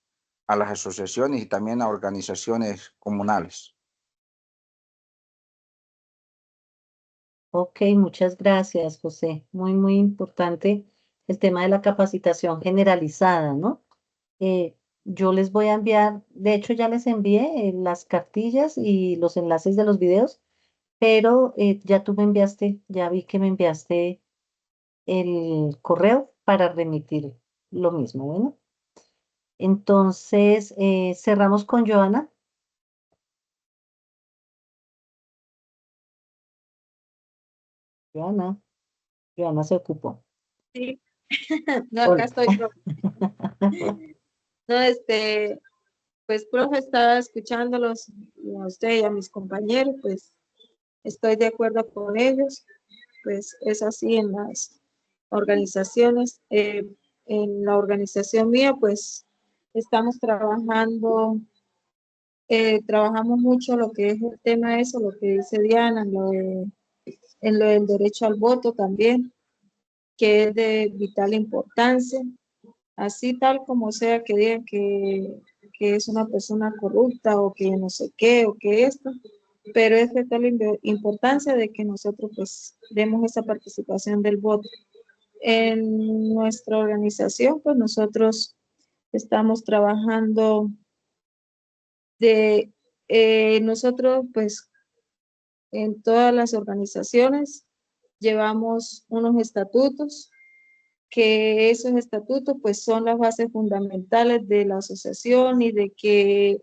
[SPEAKER 4] asociaciones y también a organizaciones comunales.
[SPEAKER 1] Ok, muchas gracias, José. Muy, muy importante el tema de la capacitación generalizada, ¿no? Yo les voy a enviar, de hecho ya les envié las cartillas y los enlaces de los videos, pero ya tú me enviaste, ya vi que me enviaste el correo para remitir lo mismo. Bueno, entonces cerramos con Joana. Joana se ocupó.
[SPEAKER 3] Sí, no,
[SPEAKER 1] Hola.
[SPEAKER 3] acá estoy, profe. No, pues, profe, estaba escuchándolos a usted y a mis compañeros, pues, estoy de acuerdo con ellos, pues, es así en las organizaciones. En la organización mía, pues, estamos trabajamos mucho lo que es el tema eso, lo que dice Diana, en lo del derecho al voto también, que es de vital importancia. Así tal como sea que digan que es una persona corrupta o que no sé qué o que esto, pero es de tal importancia de que nosotros pues demos esa participación del voto. En nuestra organización pues nosotros estamos trabajando nosotros pues en todas las organizaciones llevamos unos estatutos, que esos estatutos pues son las bases fundamentales de la asociación y de que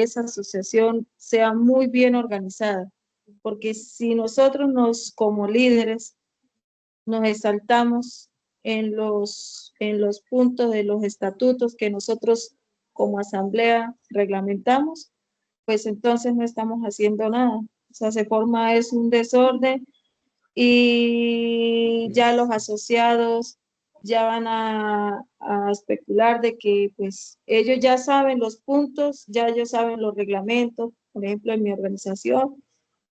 [SPEAKER 3] esa asociación sea muy bien organizada, porque si nosotros como líderes nos exaltamos en los puntos de los estatutos que nosotros como asamblea reglamentamos, pues entonces no estamos haciendo nada. O sea, se forma es un desorden y ya los asociados ya van a especular de que pues ellos ya saben los puntos, ya ellos saben los reglamentos, por ejemplo en mi organización,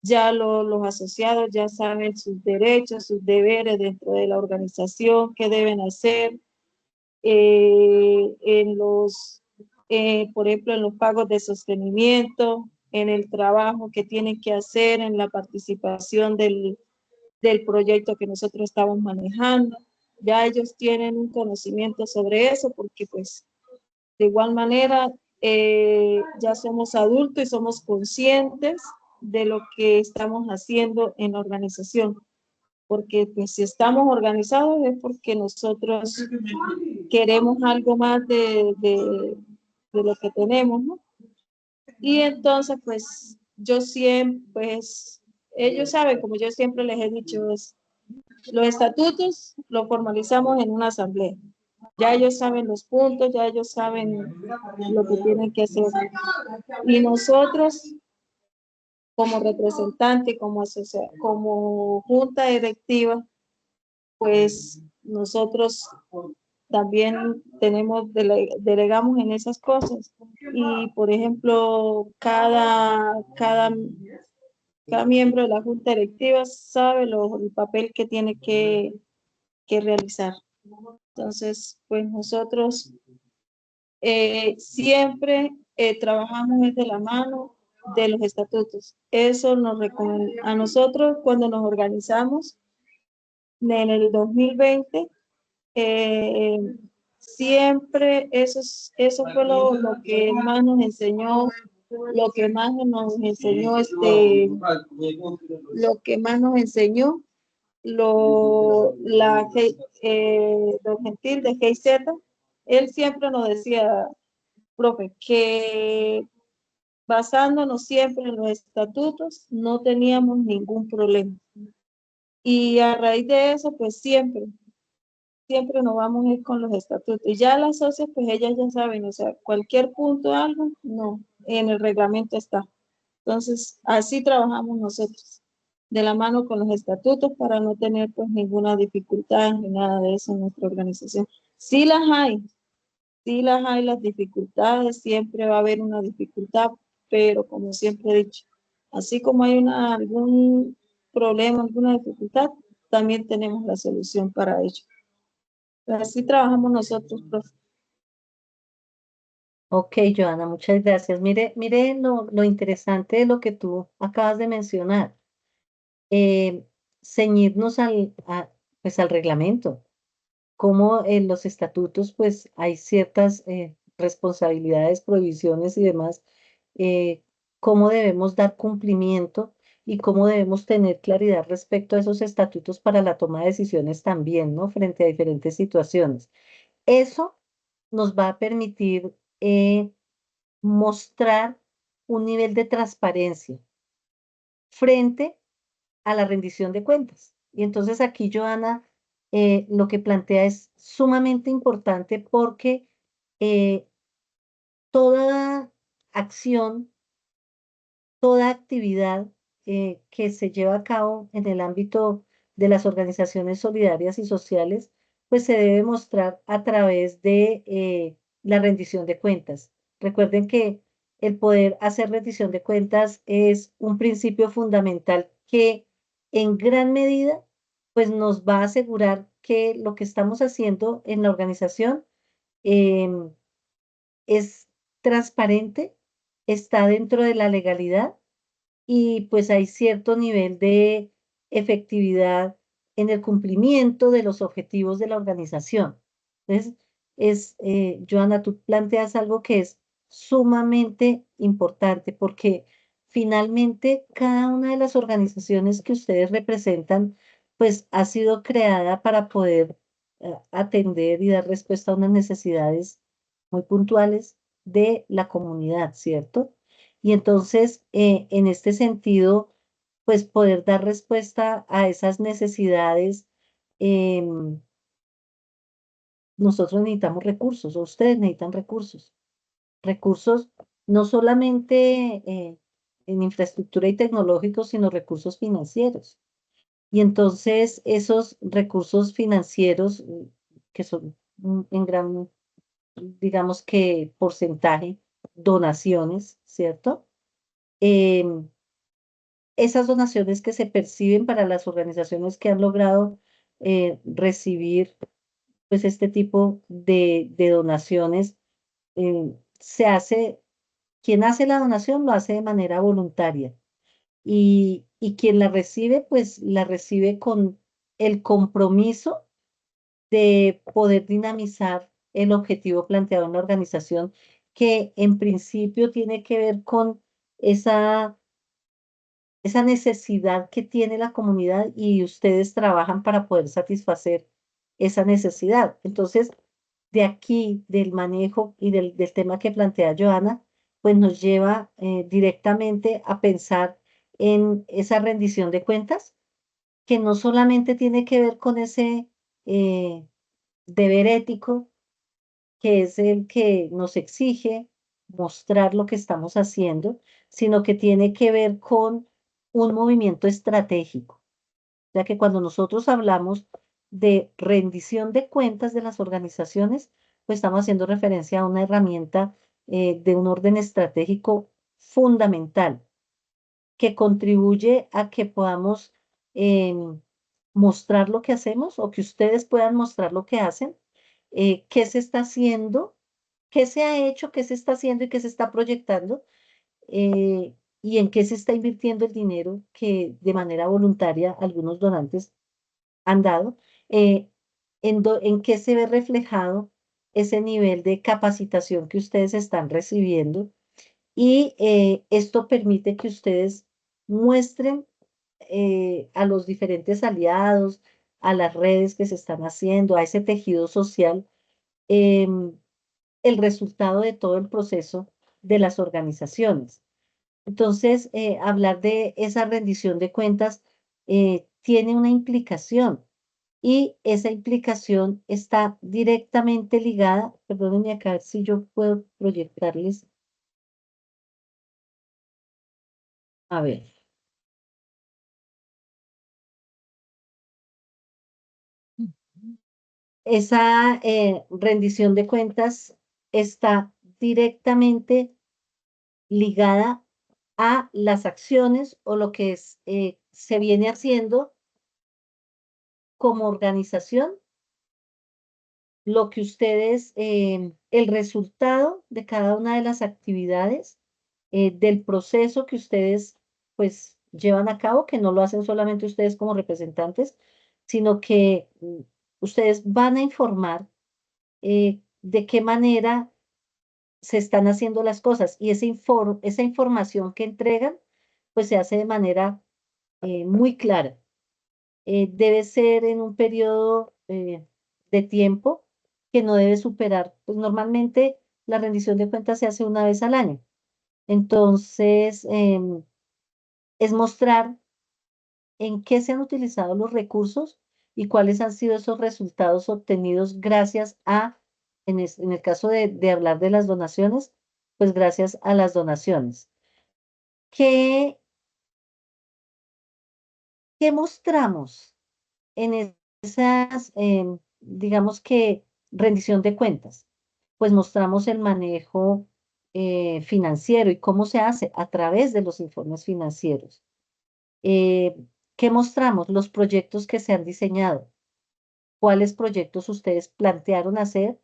[SPEAKER 3] ya los asociados ya saben sus derechos, sus deberes dentro de la organización, qué deben hacer, por ejemplo, en los pagos de sostenimiento, en el trabajo que tienen que hacer, en la participación del proyecto que nosotros estamos manejando. Ya ellos tienen un conocimiento sobre eso porque pues de igual manera ya somos adultos y somos conscientes de lo que estamos haciendo en la organización. Porque pues si estamos organizados es porque nosotros queremos algo más de lo que tenemos, ¿no? Y entonces pues yo siempre, pues ellos saben, como yo siempre les he dicho, los estatutos los formalizamos en una asamblea. Ya ellos saben los puntos, ya ellos saben lo que tienen que hacer. Y nosotros, como representante, como junta directiva, pues nosotros también delegamos en esas cosas. Y, por ejemplo, cada miembro de la junta directiva sabe el papel que tiene que realizar. Entonces, pues nosotros siempre trabajamos desde la mano de los estatutos. Eso a nosotros cuando nos organizamos en el 2020, siempre eso fue lo que más nos enseñó, lo que más nos enseñó, lo que más nos enseñó, don Gentil de GIZ, él siempre nos decía, profe, que basándonos siempre en los estatutos, no teníamos ningún problema. Y a raíz de eso, pues siempre nos vamos a ir con los estatutos. Y ya las socias, pues ellas ya saben, o sea, cualquier punto, algo, no, en el reglamento está. Entonces, así trabajamos nosotros, de la mano con los estatutos para no tener pues ninguna dificultad ni nada de eso en nuestra organización. Sí las hay las dificultades, siempre va a haber una dificultad, pero como siempre he dicho, así como hay algún problema, alguna dificultad, también tenemos la solución para ello. Así trabajamos nosotros, profe.
[SPEAKER 1] Ok, Joana, muchas gracias. Mire lo interesante de lo que tú acabas de mencionar. Eh, ceñirnos pues al reglamento. Como en los estatutos, pues hay ciertas responsabilidades, prohibiciones y demás, eh, cómo debemos dar cumplimiento y cómo debemos tener claridad respecto a esos estatutos para la toma de decisiones también, ¿no? Frente a diferentes situaciones. Eso nos va a permitir mostrar un nivel de transparencia frente a la rendición de cuentas. Y entonces aquí, Joana, lo que plantea es sumamente importante porque eh, toda acción, toda actividad que se lleva a cabo en el ámbito de las organizaciones solidarias y sociales, pues se debe mostrar a través de la rendición de cuentas. Recuerden que el poder hacer rendición de cuentas es un principio fundamental que en gran medida pues nos va a asegurar que lo que estamos haciendo en la organización em, es transparente, está dentro de la legalidad y pues hay cierto nivel de efectividad en el cumplimiento de los objetivos de la organización. Entonces, Joana, tú planteas algo que es sumamente importante porque finalmente cada una de las organizaciones que ustedes representan, pues ha sido creada para poder atender y dar respuesta a unas necesidades muy puntuales de la comunidad, ¿cierto? Y entonces, en este sentido, pues poder dar respuesta a esas necesidades, em, nosotros necesitamos recursos, o ustedes necesitan recursos. Recursos no solamente en infraestructura y tecnológicos, sino recursos financieros. Y entonces esos recursos financieros, que son en gran, digamos que porcentaje, donaciones, ¿cierto? Em, esas donaciones que se perciben para las organizaciones que han logrado recibir pues este tipo de donaciones, se hace, quien hace la donación lo hace de manera voluntaria y quien la recibe pues la recibe con el compromiso de poder dinamizar el objetivo planteado en la organización que en principio tiene que ver con esa necesidad que tiene la comunidad y ustedes trabajan para poder satisfacer esa necesidad. Entonces, de aquí, del manejo y del tema que plantea Joana, pues nos lleva directamente a pensar en esa rendición de cuentas, que no solamente tiene que ver con ese eh, deber ético, que es el que nos exige mostrar lo que estamos haciendo, sino que tiene que ver con un movimiento estratégico. O sea que cuando nosotros hablamos de rendición de cuentas de las organizaciones, pues estamos haciendo referencia a una herramienta de un orden estratégico fundamental que contribuye a que podamos mostrar lo que hacemos o que ustedes puedan mostrar lo que hacen, qué se está haciendo, qué se ha hecho, qué se está haciendo y qué se está proyectando, y en qué se está invirtiendo el dinero que de manera voluntaria algunos donantes han dado, en qué se ve reflejado ese nivel de capacitación que ustedes están recibiendo y esto permite que ustedes muestren a los diferentes aliados, a las redes que se están haciendo, a ese tejido social, em, el resultado de todo el proceso de las organizaciones. Entonces, hablar de esa rendición de cuentas tiene una implicación y esa implicación está directamente ligada, perdónenme acá si yo puedo proyectarles, a ver, esa rendición de cuentas está directamente ligada a las acciones o lo que se viene haciendo como organización, lo que ustedes, el resultado de cada una de las actividades, del proceso que ustedes pues llevan a cabo, que no lo hacen solamente ustedes como representantes, sino que ustedes van a informar de qué manera se están haciendo las cosas y esa información que entregan pues se hace de manera muy clara. Debe ser en un periodo de tiempo que no debe superar, pues normalmente la rendición de cuentas se hace una vez al año. Entonces, es mostrar en qué se han utilizado los recursos y cuáles han sido esos resultados obtenidos gracias a, en el caso de hablar de las donaciones, pues gracias a las donaciones. ¿Qué, qué mostramos en esas, digamos que, rendición de cuentas? Pues mostramos el manejo financiero y cómo se hace a través de los informes financieros. Eh, ¿Qué mostramos? Los proyectos que se han diseñado. ¿Cuáles proyectos ustedes plantearon hacer?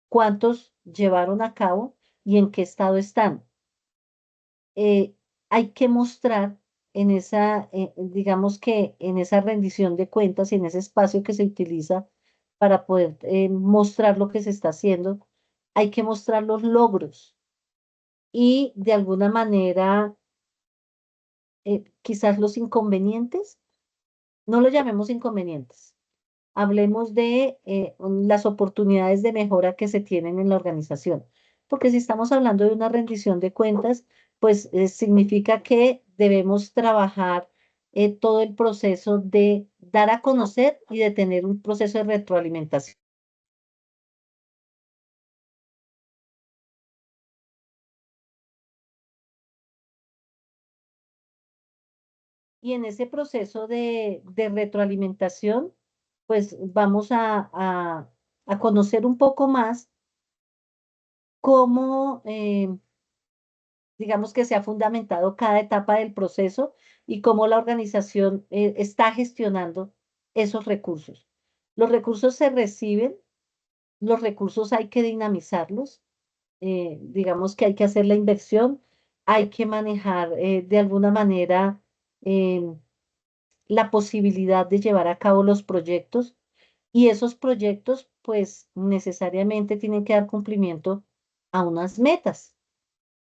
[SPEAKER 1] ¿Cuántos llevaron a cabo? ¿Y en qué estado están? eh, Hay que mostrar en esa, digamos que en esa rendición de cuentas y en ese espacio que se utiliza para poder mostrar lo que se está haciendo, hay que mostrar los logros y de alguna manera quizás los inconvenientes, no lo llamemos inconvenientes, hablemos de las oportunidades de mejora que se tienen en la organización. Porque si estamos hablando de una rendición de cuentas, pues significa que debemos trabajar todo el proceso de dar a conocer y de tener un proceso de retroalimentación. Y en ese proceso de retroalimentación, pues vamos a conocer un poco más cómo digamos que se ha fundamentado cada etapa del proceso y cómo la organización está gestionando esos recursos. Los recursos se reciben, los recursos hay que dinamizarlos, digamos que hay que hacer la inversión, hay que manejar de alguna manera la posibilidad de llevar a cabo los proyectos y esos proyectos pues necesariamente tienen que dar cumplimiento a unas metas.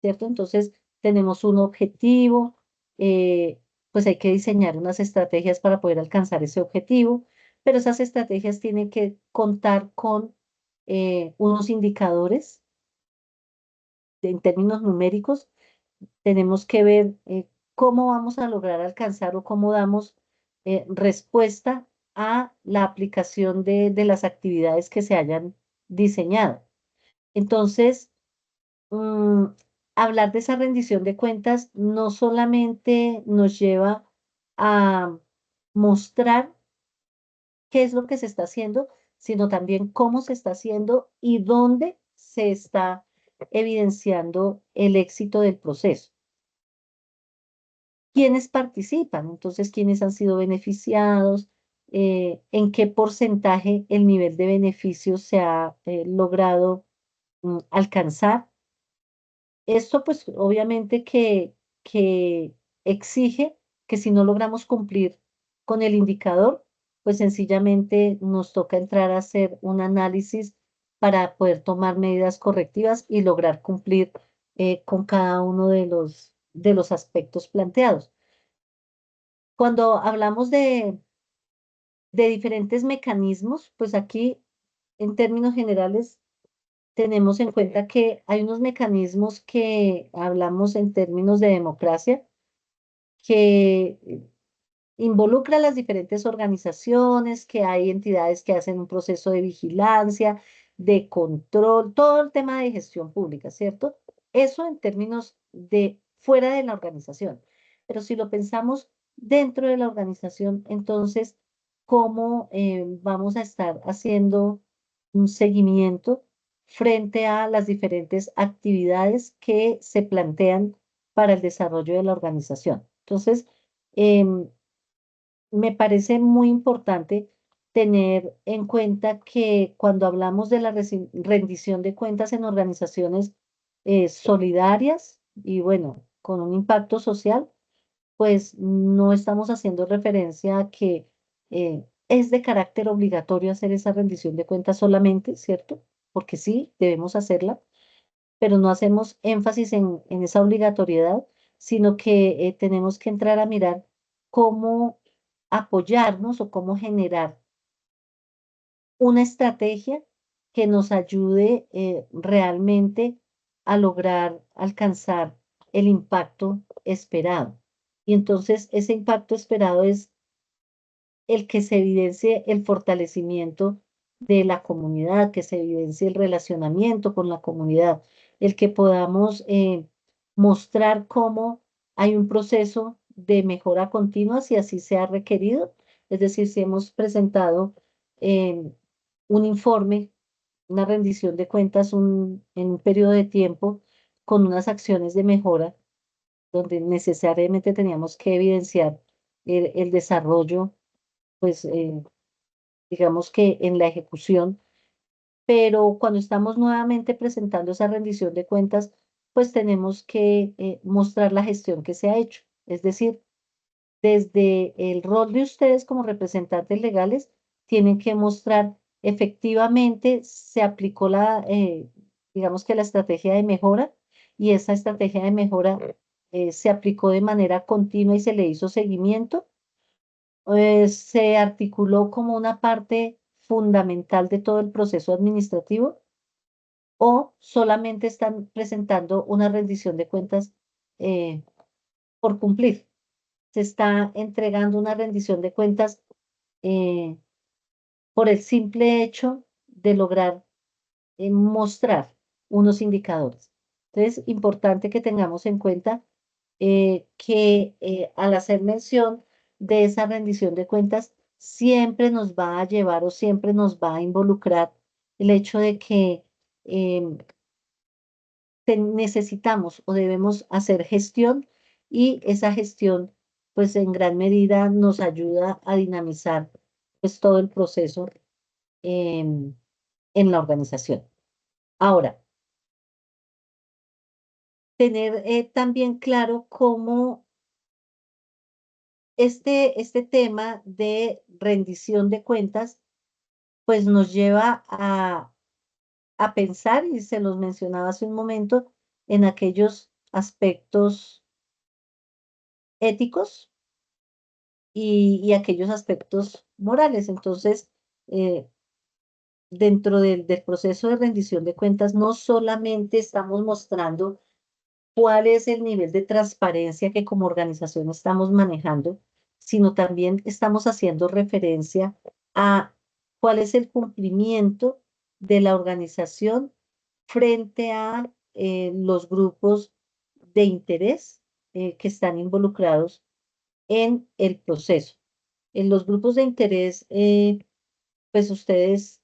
[SPEAKER 1] ¿Cierto? Entonces, tenemos un objetivo, pues hay que diseñar unas estrategias para poder alcanzar ese objetivo, pero esas estrategias tienen que contar con unos indicadores en términos numéricos. Tenemos que ver cómo vamos a lograr alcanzar o cómo damos respuesta a la aplicación de las actividades que se hayan diseñado. Entonces, mm, hablar de esa rendición de cuentas no solamente nos lleva a mostrar qué es lo que se está haciendo, sino también cómo se está haciendo y dónde se está evidenciando el éxito del proceso. ¿Quiénes participan? Entonces, ¿quiénes han sido beneficiados? ¿En qué porcentaje el nivel de beneficio se ha logrado alcanzar? Esto pues obviamente que exige que si no logramos cumplir con el indicador, pues sencillamente nos toca entrar a hacer un análisis para poder tomar medidas correctivas y lograr cumplir con cada uno de los aspectos planteados. Cuando hablamos de diferentes mecanismos, pues aquí en términos generales tenemos en cuenta que hay unos mecanismos que hablamos en términos de democracia que involucra a las diferentes organizaciones, que hay entidades que hacen un proceso de vigilancia, de control, todo el tema de gestión pública, ¿cierto? Eso en términos de fuera de la organización. Pero si lo pensamos dentro de la organización, entonces, ¿cómo vamos a estar haciendo un seguimiento frente a las diferentes actividades que se plantean para el desarrollo de la organización? Entonces, em, me parece muy importante tener en cuenta que cuando hablamos de la rendición de cuentas en organizaciones solidarias y bueno, con un impacto social, pues no estamos haciendo referencia a que es de carácter obligatorio hacer esa rendición de cuentas solamente, ¿cierto? Porque sí, debemos hacerla, pero no hacemos énfasis en esa obligatoriedad, sino que tenemos que entrar a mirar cómo apoyarnos o cómo generar una estrategia que nos ayude realmente a lograr alcanzar el impacto esperado. Y entonces ese impacto esperado es el que se evidencie el fortalecimiento de la comunidad, que se evidencie el relacionamiento con la comunidad, el que podamos mostrar cómo hay un proceso de mejora continua si así se ha requerido. Es decir, si hemos presentado eh, un informe, una rendición de cuentas en un periodo de tiempo con unas acciones de mejora, donde necesariamente teníamos que evidenciar el desarrollo pues digamos que en la ejecución, pero cuando estamos nuevamente presentando esa rendición de cuentas, pues tenemos que mostrar la gestión que se ha hecho. Es decir, desde el rol de ustedes como representantes legales, tienen que mostrar efectivamente se aplicó digamos que la estrategia de mejora y esa estrategia de mejora se aplicó de manera continua y se le hizo seguimiento se articuló como una parte fundamental de todo el proceso administrativo o solamente están presentando una rendición de cuentas eh, por cumplir. Se está entregando una rendición de cuentas eh, por el simple hecho de lograr mostrar unos indicadores. Entonces, importante que tengamos en cuenta que al hacer mención de esa rendición de cuentas, siempre nos va a llevar o siempre nos va a involucrar el hecho de que em, necesitamos o debemos hacer gestión y esa gestión, pues en gran medida nos ayuda a dinamizar pues todo el proceso em, en la organización. Ahora, tener también claro cómo este tema de rendición de cuentas, pues nos lleva a pensar, y se los mencionaba hace un momento, en aquellos aspectos éticos y aquellos aspectos morales. Entonces, eh, dentro del proceso de rendición de cuentas, no solamente estamos mostrando cuál es el nivel de transparencia que como organización estamos manejando, sino también estamos haciendo referencia a cuál es el cumplimiento de la organización frente a los grupos de interés que están involucrados en el proceso. En los grupos de interés, pues ustedes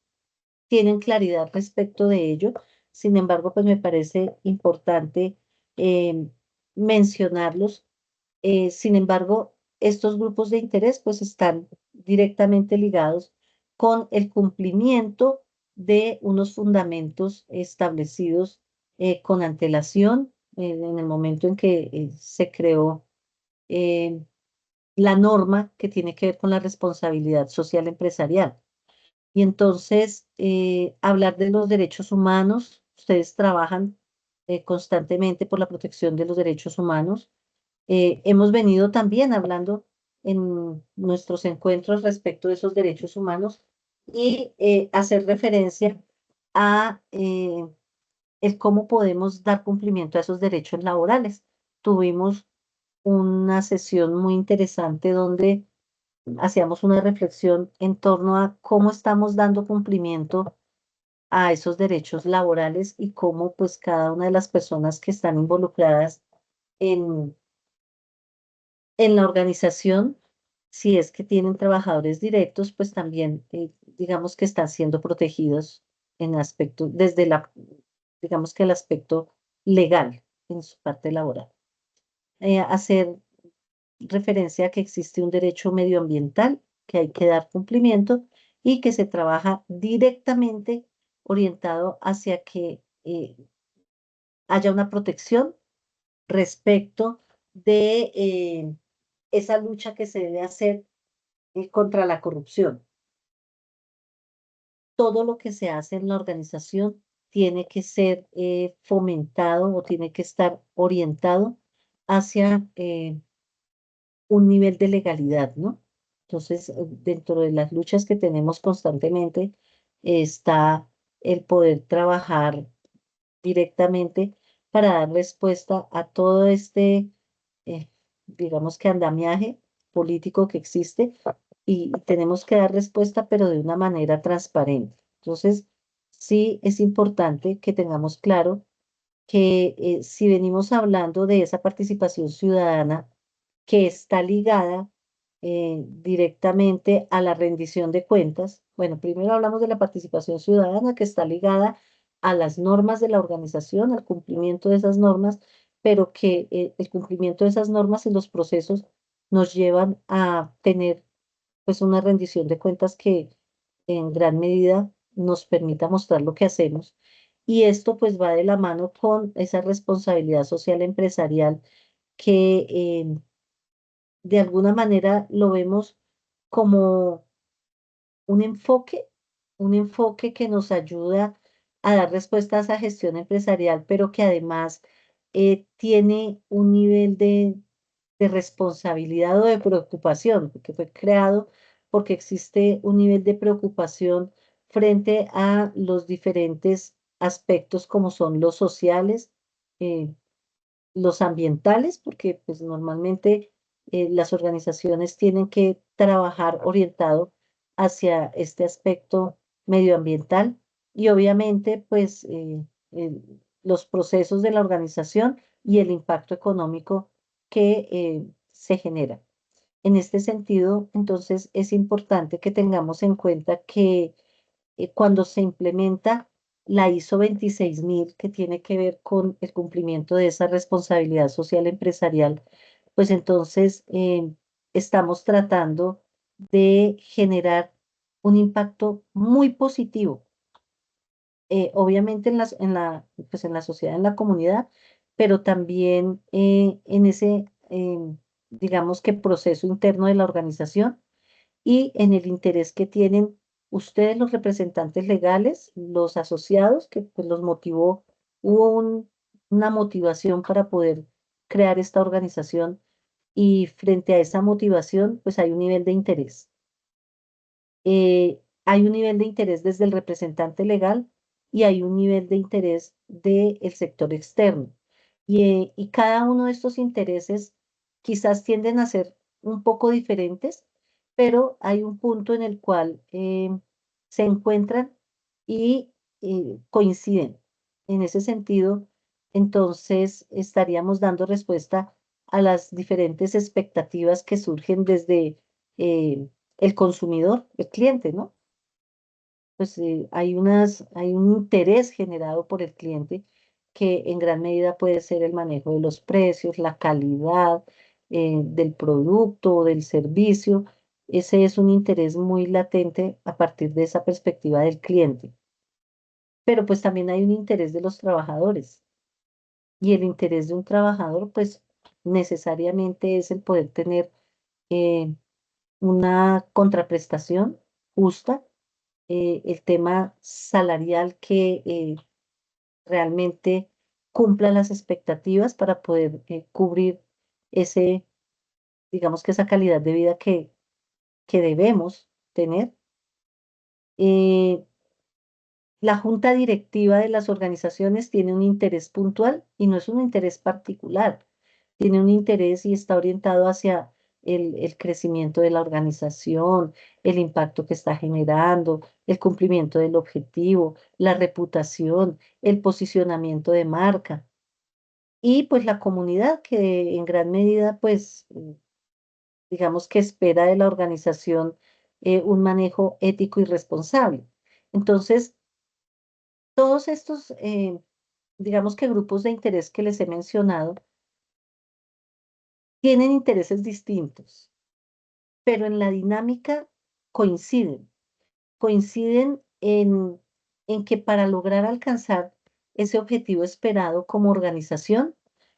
[SPEAKER 1] tienen claridad respecto de ello. Sin embargo, pues me parece importante eh, mencionarlos. Sin embargo, estos grupos de interés pues están directamente ligados con el cumplimiento de unos fundamentos establecidos con antelación en el momento en que se creó eh, la norma que tiene que ver con la responsabilidad social empresarial. Y entonces, hablar de los derechos humanos, ustedes trabajan constantemente por la protección de los derechos humanos. Hemos venido también hablando en nuestros encuentros respecto de esos derechos humanos y hacer referencia a el cómo podemos dar cumplimiento a esos derechos laborales. Tuvimos una sesión muy interesante donde hacíamos una reflexión en torno a cómo estamos dando cumplimiento a esos derechos laborales y cómo pues cada una de las personas que están involucradas en, en la organización, si es que tienen trabajadores directos, pues también digamos que están siendo protegidos en aspecto, desde la, digamos que el aspecto legal en su parte laboral. Hacer referencia a que existe un derecho medioambiental que hay que dar cumplimiento y que se trabaja directamente orientado hacia que haya una protección respecto de esa lucha que se debe hacer contra la corrupción. Todo lo que se hace en la organización tiene que ser fomentado o tiene que estar orientado hacia un nivel de legalidad, ¿no? Entonces, dentro de las luchas que tenemos constantemente está el poder trabajar directamente para dar respuesta a todo este, eh, digamos que andamiaje político que existe y tenemos que dar respuesta, pero de una manera transparente. Entonces, sí es importante que tengamos claro que si venimos hablando de esa participación ciudadana que está ligada directamente a la rendición de cuentas, bueno, primero hablamos de la participación ciudadana que está ligada a las normas de la organización, al cumplimiento de esas normas, pero que el cumplimiento de esas normas en los procesos nos llevan a tener pues una rendición de cuentas que en gran medida nos permita mostrar lo que hacemos. Y esto pues va de la mano con esa responsabilidad social empresarial que de alguna manera lo vemos como un enfoque, un enfoque que nos ayuda a dar respuesta a esa gestión empresarial, pero que además tiene un nivel de responsabilidad o de preocupación, que fue creado porque existe un nivel de preocupación frente a los diferentes aspectos como son los sociales, eh, los ambientales, porque pues normalmente las organizaciones tienen que trabajar orientado hacia este aspecto medioambiental y obviamente pues los procesos de la organización y el impacto económico que se genera. En este sentido, entonces es importante que tengamos en cuenta que cuando se implementa la ISO 26000, que tiene que ver con el cumplimiento de esa responsabilidad social empresarial, pues entonces estamos tratando de generar un impacto muy positivo, obviamente pues en la sociedad, en la comunidad, pero también en ese, digamos que proceso interno de la organización y en el interés que tienen ustedes, los representantes legales, los asociados, que pues los motivó, hubo una motivación para poder crear esta organización y frente a esa motivación, pues hay un nivel de interés. Hay un nivel de interés desde el representante legal y hay un nivel de interés del sector externo. Y cada uno de estos intereses quizás tienden a ser un poco diferentes, pero hay un punto en el cual se encuentran y coinciden. En ese sentido, entonces estaríamos dando respuesta a las diferentes expectativas que surgen desde el consumidor, el cliente, ¿no? Pues hay un interés generado por el cliente que en gran medida puede ser el manejo de los precios, la calidad del producto o del servicio. Ese es un interés muy latente a partir de esa perspectiva del cliente. Pero pues también hay un interés de los trabajadores y el interés de un trabajador pues necesariamente es el poder tener eh, una contraprestación justa el tema salarial que realmente cumpla las expectativas para poder cubrir ese, digamos que esa calidad de vida que debemos tener. La junta directiva de las organizaciones tiene un interés puntual y no es un interés particular. Tiene un interés y está orientado hacia el crecimiento de la organización, el impacto que está generando, el cumplimiento del objetivo, la reputación, el posicionamiento de marca y pues la comunidad que en gran medida pues digamos que espera de la organización un manejo ético y responsable. Entonces, todos estos, digamos que grupos de interés que les he mencionado, tienen intereses distintos, pero en la dinámica coinciden. Coinciden en que para lograr alcanzar ese objetivo esperado como organización,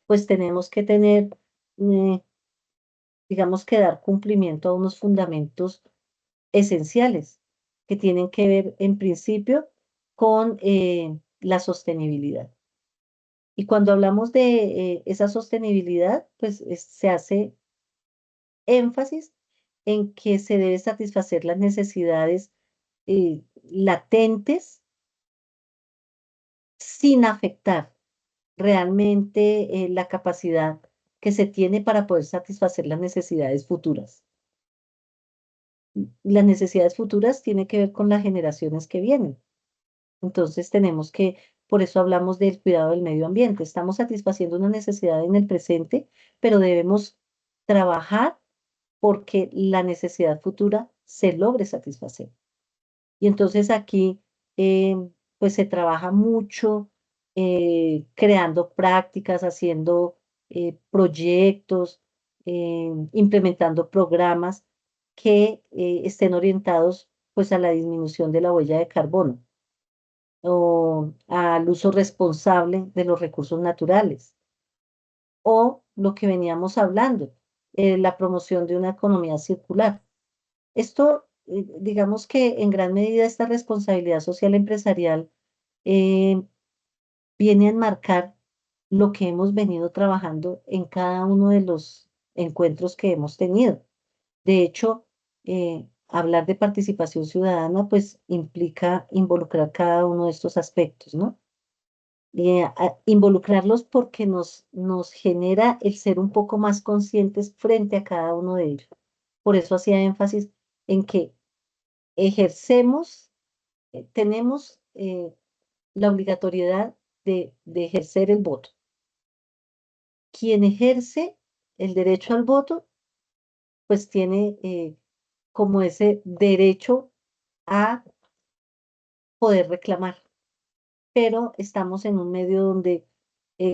[SPEAKER 1] pues tenemos que tener, eh, digamos que dar cumplimiento a unos fundamentos esenciales que tienen que ver en principio con la sostenibilidad. Y cuando hablamos de esa sostenibilidad, pues se hace énfasis en que se debe satisfacer las necesidades latentes sin afectar realmente la capacidad que se tiene para poder satisfacer las necesidades futuras. Las necesidades futuras tienen que ver con las generaciones que vienen. Entonces tenemos que, por eso hablamos del cuidado del medio ambiente. Estamos satisfaciendo una necesidad en el presente, pero debemos trabajar porque la necesidad futura se logre satisfacer. Y entonces aquí, pues se trabaja mucho creando prácticas, haciendo proyectos, implementando programas que estén orientados pues a la disminución de la huella de carbono o al uso responsable de los recursos naturales, o lo que veníamos hablando, la promoción de una economía circular. Esto, digamos que en gran medida esta responsabilidad social empresarial eh, viene a enmarcar lo que hemos venido trabajando en cada uno de los encuentros que hemos tenido. De hecho, hablar de participación ciudadana, pues implica involucrar cada uno de estos aspectos, ¿no? Involucrarlos porque nos genera el ser un poco más conscientes frente a cada uno de ellos. Por eso hacía énfasis en que ejercemos, tenemos la obligatoriedad de ejercer el voto. Quien ejerce el derecho al voto, pues tiene como ese derecho a poder reclamar, pero estamos en un medio donde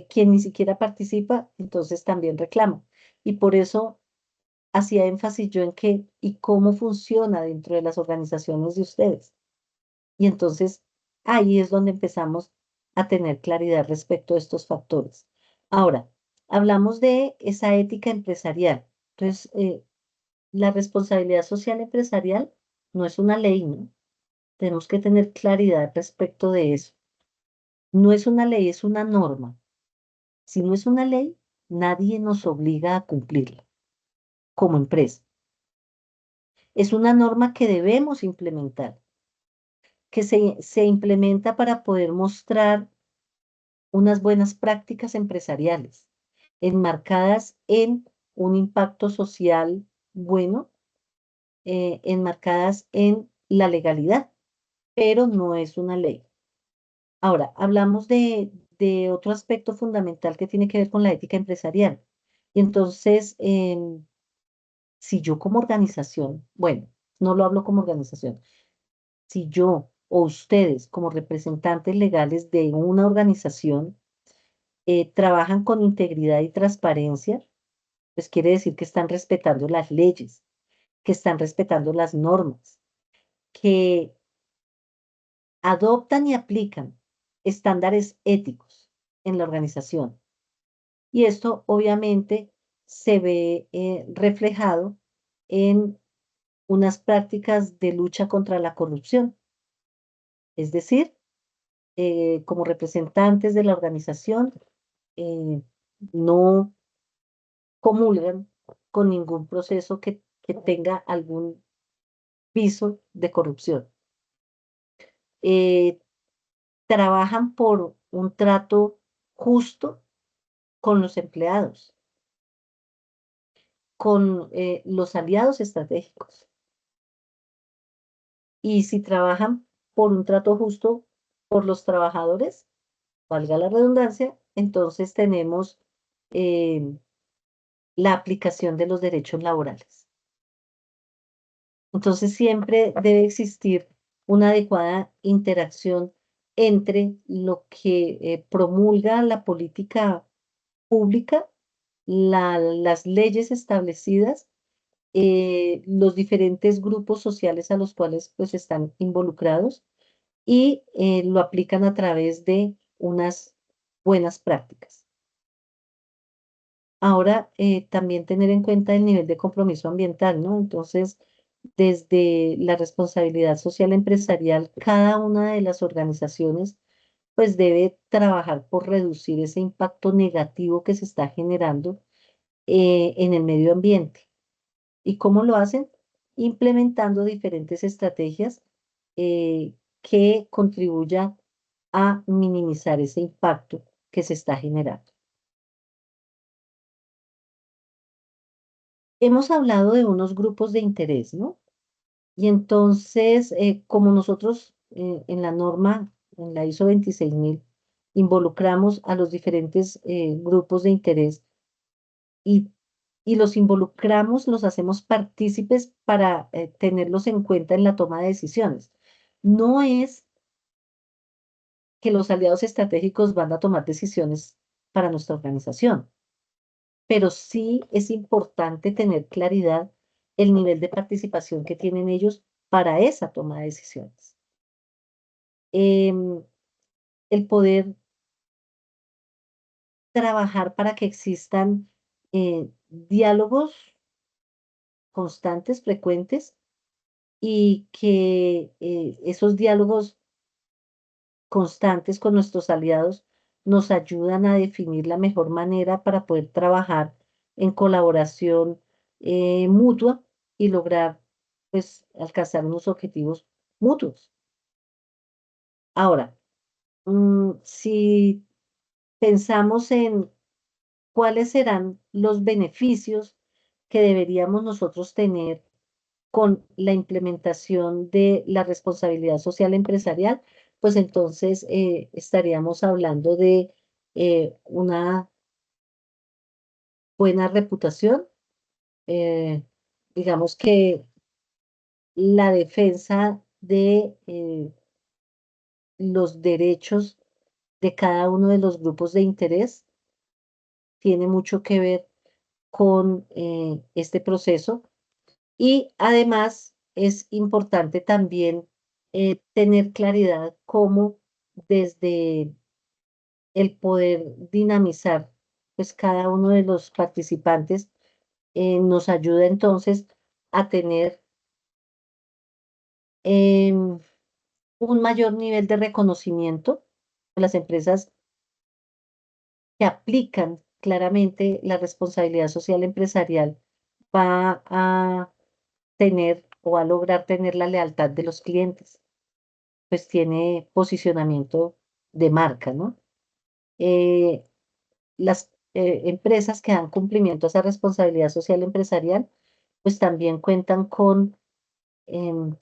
[SPEAKER 1] quien ni siquiera participa, entonces también reclama. Y por eso hacía énfasis yo en qué y cómo funciona dentro de las organizaciones de ustedes. Y entonces ahí es donde empezamos a tener claridad respecto a estos factores. Ahora, hablamos de esa ética empresarial. Entonces, la responsabilidad social empresarial no es una ley, ¿no? Tenemos que tener claridad respecto de eso. No es una ley, es una norma. Si no es una ley, nadie nos obliga a cumplirla como empresa. Es una norma que debemos implementar, que se implementa para poder mostrar unas buenas prácticas empresariales, enmarcadas en un impacto social bueno, enmarcadas en la legalidad, pero no es una ley. Ahora, hablamos de otro aspecto fundamental que tiene que ver con la ética empresarial. Y entonces, si yo como organización, bueno, no lo hablo como organización, si yo o ustedes como representantes legales de una organización trabajan con integridad y transparencia, pues quiere decir que están respetando las leyes, que están respetando las normas, que adoptan y aplican estándares éticos en la organización. Y esto obviamente se ve reflejado en unas prácticas de lucha contra la corrupción. Es decir, como representantes de la organización, no comulgan con ningún proceso que tenga algún viso de corrupción. Trabajan por un trato justo con los empleados, con los aliados estratégicos. Y si trabajan por un trato justo por los trabajadores, valga la redundancia, entonces tenemos la aplicación de los derechos laborales. Entonces siempre debe existir una adecuada interacción entre lo que promulga la política pública, las leyes establecidas, los diferentes grupos sociales a los cuales pues están involucrados y lo aplican a través de unas buenas prácticas. Ahora, también tener en cuenta el nivel de compromiso ambiental, ¿no? Entonces, desde la responsabilidad social empresarial, cada una de las organizaciones pues debe trabajar por reducir ese impacto negativo que se está generando en el medio ambiente. ¿Y cómo lo hacen? Implementando diferentes estrategias que contribuyan a minimizar ese impacto que se está generando. Hemos hablado de unos grupos de interés, ¿no? Y entonces, como nosotros en la norma, en la ISO 26000, involucramos a los diferentes grupos de interés y, y los involucramos, los hacemos partícipes para tenerlos en cuenta en la toma de decisiones. No es que los aliados estratégicos van a tomar decisiones para nuestra organización, pero sí es importante tener claridad el nivel de participación que tienen ellos para esa toma de decisiones. El poder trabajar para que existan diálogos constantes, frecuentes, y que esos diálogos constantes con nuestros aliados nos ayudan a definir la mejor manera para poder trabajar en colaboración mutua y lograr, pues, alcanzar unos objetivos mutuos. Ahora, si pensamos en cuáles serán los beneficios que deberíamos nosotros tener con la implementación de la responsabilidad social empresarial, pues entonces estaríamos hablando de una buena reputación, eh, digamos que la defensa de los derechos de cada uno de los grupos de interés tiene mucho que ver con este proceso. Y además es importante también tener claridad cómo desde el poder dinamizar pues cada uno de los participantes nos ayuda entonces a tener un mayor nivel de reconocimiento de las empresas que aplican claramente la responsabilidad social empresarial va a tener o a lograr tener la lealtad de los clientes, pues tiene posicionamiento de marca, ¿no? Las empresas que dan cumplimiento a esa responsabilidad social empresarial, pues también cuentan con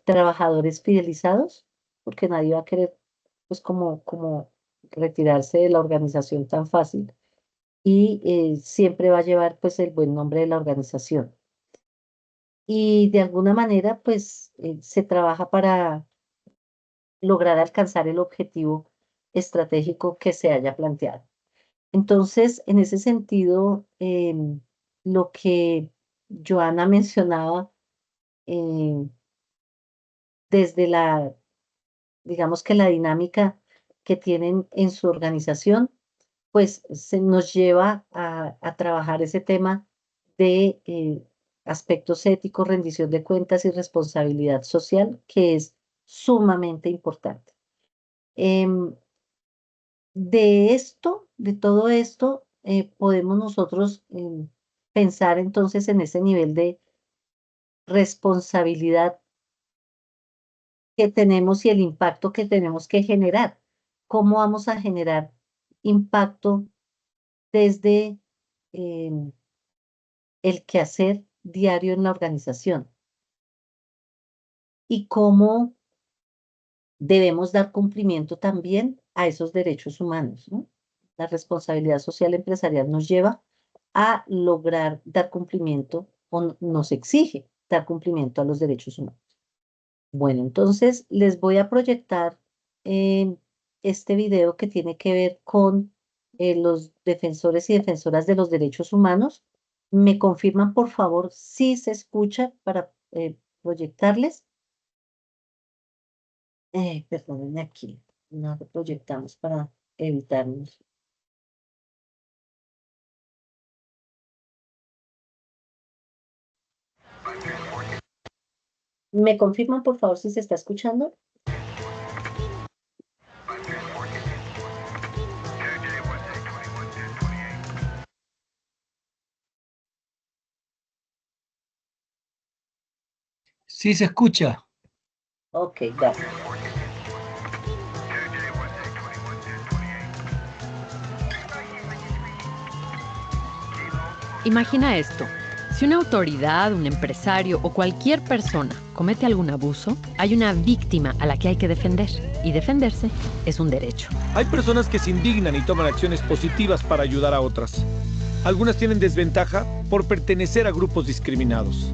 [SPEAKER 1] trabajadores fidelizados, porque nadie va a querer, pues, como retirarse de la organización tan fácil y siempre va a llevar, pues, el buen nombre de la organización. Y de alguna manera, pues, se trabaja para lograr alcanzar el objetivo estratégico que se haya planteado. Entonces, en ese sentido, lo que Joana mencionaba em, desde digamos que la dinámica que tienen en su organización, pues se nos lleva a trabajar ese tema de aspectos éticos, rendición de cuentas y responsabilidad social, que es sumamente importante. De esto, de todo esto, podemos nosotros pensar entonces en ese nivel de responsabilidad que tenemos y el impacto que tenemos que generar. ¿Cómo vamos a generar impacto desde el quehacer diario en la organización? Y cómo debemos dar cumplimiento también a esos derechos humanos, ¿no? La responsabilidad social empresarial nos lleva a lograr dar cumplimiento o nos exige dar cumplimiento a los derechos humanos. Bueno, entonces les voy a proyectar este video que tiene que ver con los defensores y defensoras de los derechos humanos. ¿Me confirman, por favor, si se escucha para proyectarles? Perdónenme aquí, no lo proyectamos para evitarnos. ¿Me confirman, por favor, si se está escuchando?
[SPEAKER 2] Sí, se escucha.
[SPEAKER 1] Ok, gracias.
[SPEAKER 7] Imagina esto. Si una autoridad, un empresario o cualquier persona comete algún abuso, hay una víctima a la que hay que defender. Y defenderse es un derecho.
[SPEAKER 8] Hay personas que se indignan y toman acciones positivas para ayudar a otras. Algunas tienen desventaja por pertenecer a grupos discriminados.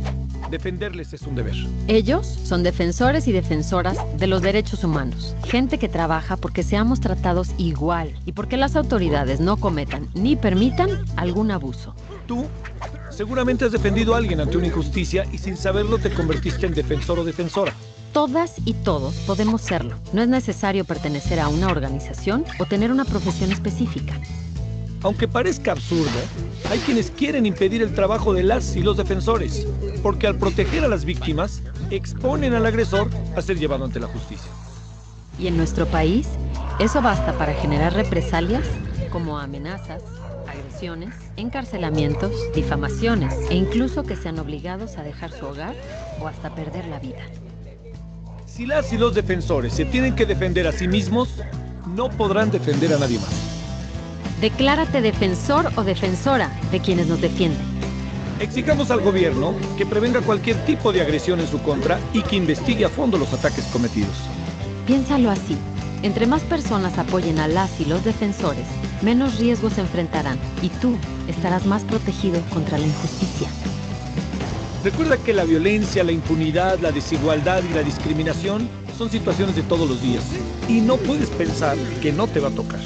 [SPEAKER 8] Defenderles es un deber.
[SPEAKER 7] Ellos son defensores y defensoras de los derechos humanos. Gente que trabaja porque seamos tratados igual y porque las autoridades no cometan ni permitan algún abuso.
[SPEAKER 8] Tú seguramente has defendido a alguien ante una injusticia y sin saberlo te convertiste en defensor o defensora.
[SPEAKER 7] Todas y todos podemos serlo. No es necesario pertenecer a una organización o tener una profesión específica.
[SPEAKER 8] Aunque parezca absurdo, hay quienes quieren impedir el trabajo de las y los defensores, porque al proteger a las víctimas, exponen al agresor a ser llevado ante la justicia.
[SPEAKER 7] Y en nuestro país, eso basta para generar represalias como amenazas, agresiones, encarcelamientos, difamaciones e incluso que sean obligados a dejar su hogar o hasta perder la vida.
[SPEAKER 8] Si las y los defensores se tienen que defender a sí mismos, no podrán defender a nadie más.
[SPEAKER 7] Declárate defensor o defensora de quienes nos defienden.
[SPEAKER 8] Exijamos al gobierno que prevenga cualquier tipo de agresión en su contra y que investigue a fondo los ataques cometidos.
[SPEAKER 7] Piénsalo así. Entre más personas apoyen a las y los defensores, menos riesgos se enfrentarán y tú estarás más protegido contra la injusticia.
[SPEAKER 8] Recuerda que la violencia, la impunidad, la desigualdad y la discriminación son situaciones de todos los días y no puedes pensar que no te va a tocar.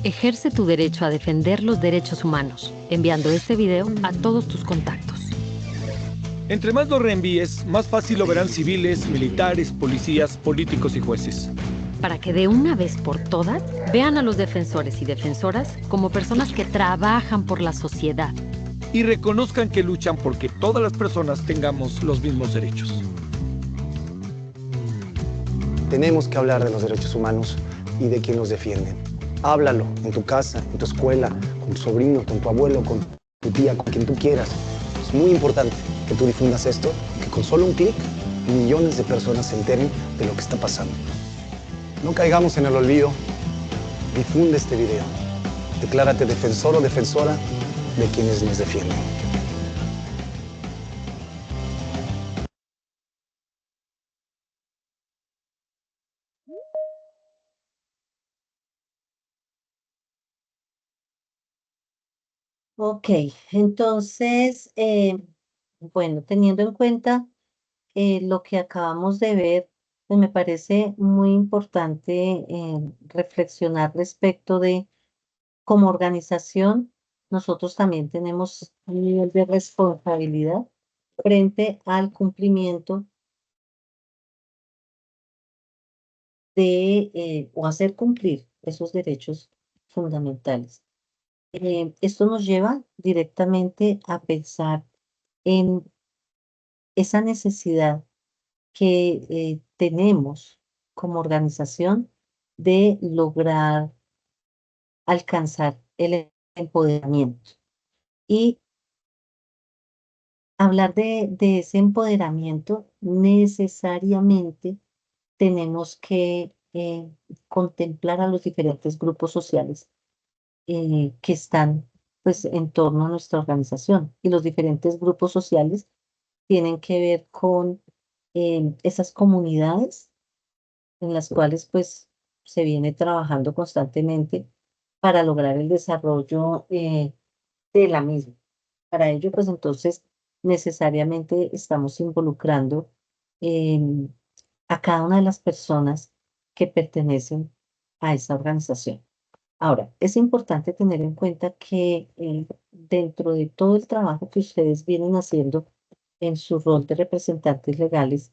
[SPEAKER 7] Ejerce tu derecho a defender los derechos humanos, enviando este video a todos tus contactos.
[SPEAKER 8] Entre más lo reenvíes, más fácil lo verán civiles, militares, policías, políticos y jueces.
[SPEAKER 7] Para que de una vez por todas vean a los defensores y defensoras como personas que trabajan por la sociedad.
[SPEAKER 8] Y reconozcan que luchan porque todas las personas tengamos los mismos derechos.
[SPEAKER 9] Tenemos que hablar de los derechos humanos y de quien los defienden. Háblalo en tu casa, en tu escuela, con tu sobrino, con tu abuelo, con tu tía, con quien tú quieras. Es muy importante que tú difundas esto y que con solo un clic millones de personas se enteren de lo que está pasando. No caigamos en el olvido. Difunde este video. Declárate defensor o defensora de quienes nos defienden.
[SPEAKER 1] Ok, entonces, bueno, teniendo en cuenta lo que acabamos de ver, pues me parece muy importante reflexionar respecto de como organización, nosotros también tenemos un nivel de responsabilidad frente al cumplimiento de o hacer cumplir esos derechos fundamentales. Esto nos lleva directamente a pensar en esa necesidad que tenemos como organización de lograr alcanzar el empoderamiento. Y hablar de ese empoderamiento, necesariamente tenemos que contemplar a los diferentes grupos sociales que están pues en torno a nuestra organización. Y los diferentes grupos sociales tienen que ver con esas comunidades en las cuales pues se viene trabajando constantemente para lograr el desarrollo de la misma. Para ello, pues entonces necesariamente estamos involucrando em, a cada una de las personas que pertenecen a esa organización. Ahora, es importante tener en cuenta que dentro de todo el trabajo que ustedes vienen haciendo en su rol de representantes legales,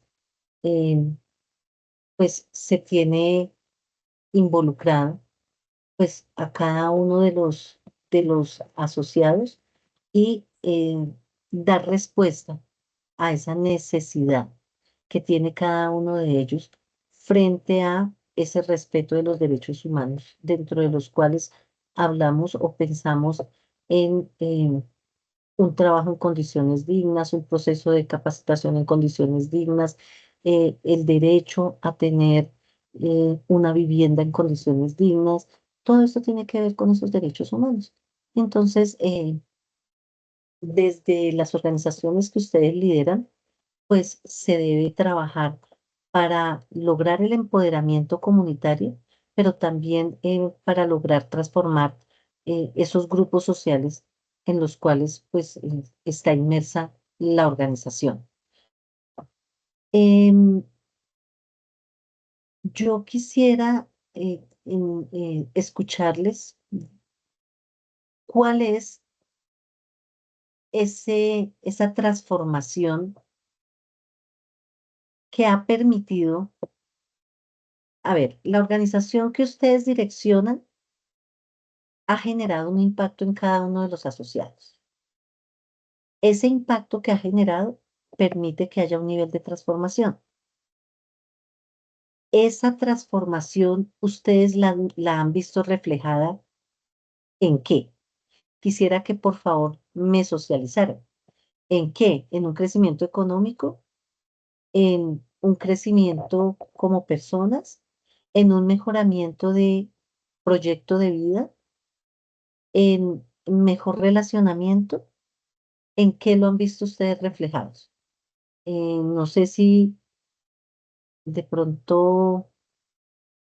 [SPEAKER 1] em, pues se tiene involucrado pues a cada uno de los asociados y dar respuesta a esa necesidad que tiene cada uno de ellos frente a ese respeto de los derechos humanos, dentro de los cuales hablamos o pensamos en un trabajo en condiciones dignas, un proceso de capacitación en condiciones dignas, el derecho a tener una vivienda en condiciones dignas. Todo esto tiene que ver con esos derechos humanos. Entonces, desde las organizaciones que ustedes lideran, pues se debe trabajar para lograr el empoderamiento comunitario, pero también para lograr transformar esos grupos sociales en los cuales pues está inmersa la organización. Em, yo quisiera escucharles cuál es esa transformación que ha permitido, a ver, la organización que ustedes direccionan ha generado un impacto en cada uno de los asociados. Ese impacto que ha generado permite que haya un nivel de transformación. Esa transformación, ¿ustedes la han visto reflejada en qué? Quisiera que por favor me socializaran. ¿En qué? ¿En un crecimiento económico? ¿En un crecimiento como personas? ¿En un mejoramiento de proyecto de vida? ¿En mejor relacionamiento? ¿En qué lo han visto ustedes reflejados? No sé si de pronto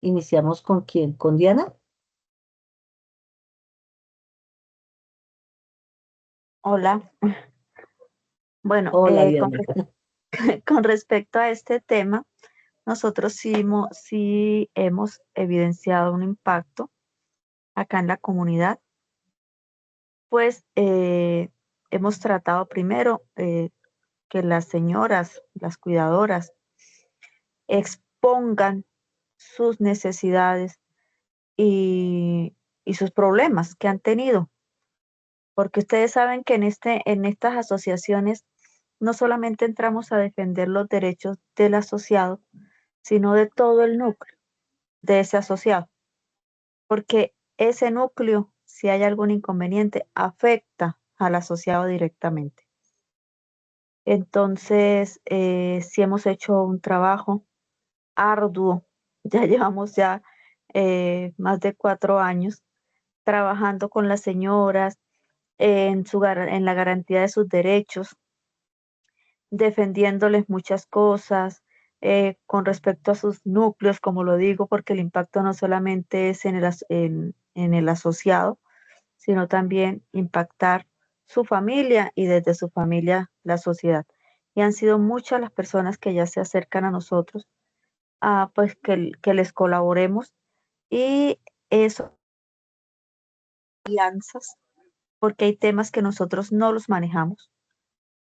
[SPEAKER 1] iniciamos con quién, con Diana.
[SPEAKER 5] Hola. Bueno,
[SPEAKER 1] Hola, Diana.
[SPEAKER 5] con respecto a este tema, nosotros sí hemos evidenciado un impacto acá en la comunidad, pues hemos tratado primero que las señoras, las cuidadoras, expongan sus necesidades y, y sus problemas que han tenido, porque ustedes saben que en estas asociaciones no solamente entramos a defender los derechos del asociado, sino de todo el núcleo de ese asociado, porque ese núcleo, si hay algún inconveniente, afecta al asociado directamente. Entonces, sí hemos hecho un trabajo arduo, ya llevamos más de 4 años trabajando con las señoras en la garantía de sus derechos, defendiéndoles muchas cosas con respecto a sus núcleos, como lo digo, porque el impacto no solamente es en el asociado, sino también impactar su familia y desde su familia la sociedad. Y han sido muchas las personas que ya se acercan a nosotros, pues que les colaboremos y eso, alianzas, porque hay temas que nosotros no los manejamos.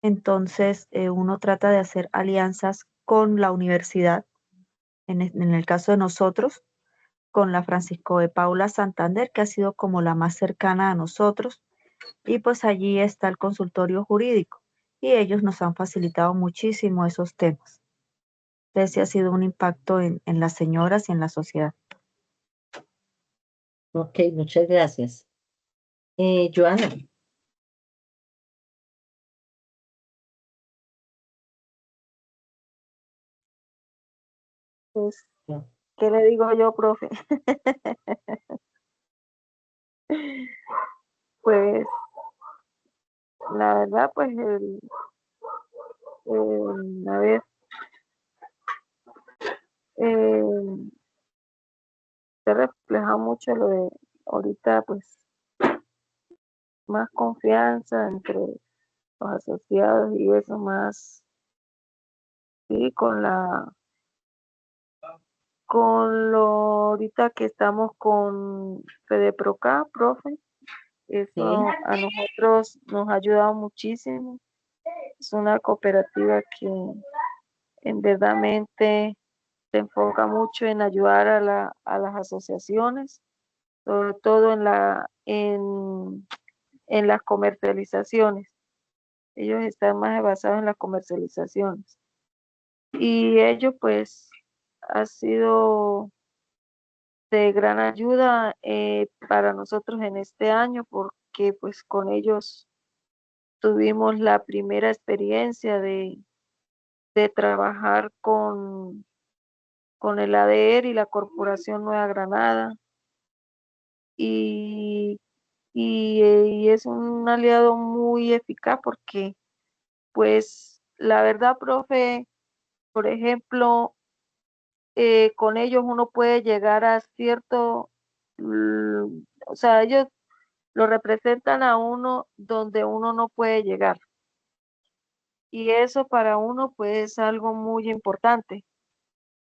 [SPEAKER 5] Entonces, uno trata de hacer alianzas con la universidad, en el caso de nosotros, con la Francisco de Paula Santander, que ha sido como la más cercana a nosotros, y pues allí está el consultorio jurídico, y ellos nos han facilitado muchísimo esos temas. Entonces, sí ha sido un impacto en las señoras y en la sociedad.
[SPEAKER 1] Ok, muchas gracias. Joana,
[SPEAKER 3] Pues,
[SPEAKER 1] no,
[SPEAKER 3] ¿qué le digo yo, profe? Pues, la verdad, pues, a ver, eh, se refleja mucho lo de ahorita, pues, más confianza entre los asociados y eso más, sí, con lo ahorita que estamos con FedeProCA, profe,
[SPEAKER 1] sí,
[SPEAKER 3] eso a nosotros nos ha ayudado muchísimo. Es una cooperativa que en verdadmente se enfoca mucho en ayudar a las asociaciones, sobre todo en las comercializaciones. Ellos están más basados en las comercializaciones. Y ello pues ha sido de gran ayuda para nosotros en este año porque pues con ellos tuvimos la primera experiencia de trabajar con el ADR y la Corporación Nueva Granada y, y es un aliado muy eficaz porque pues la verdad, profe, por ejemplo, con ellos uno puede llegar a cierto, o sea, ellos lo representan a uno donde uno no puede llegar. Y eso para uno pues es algo muy importante,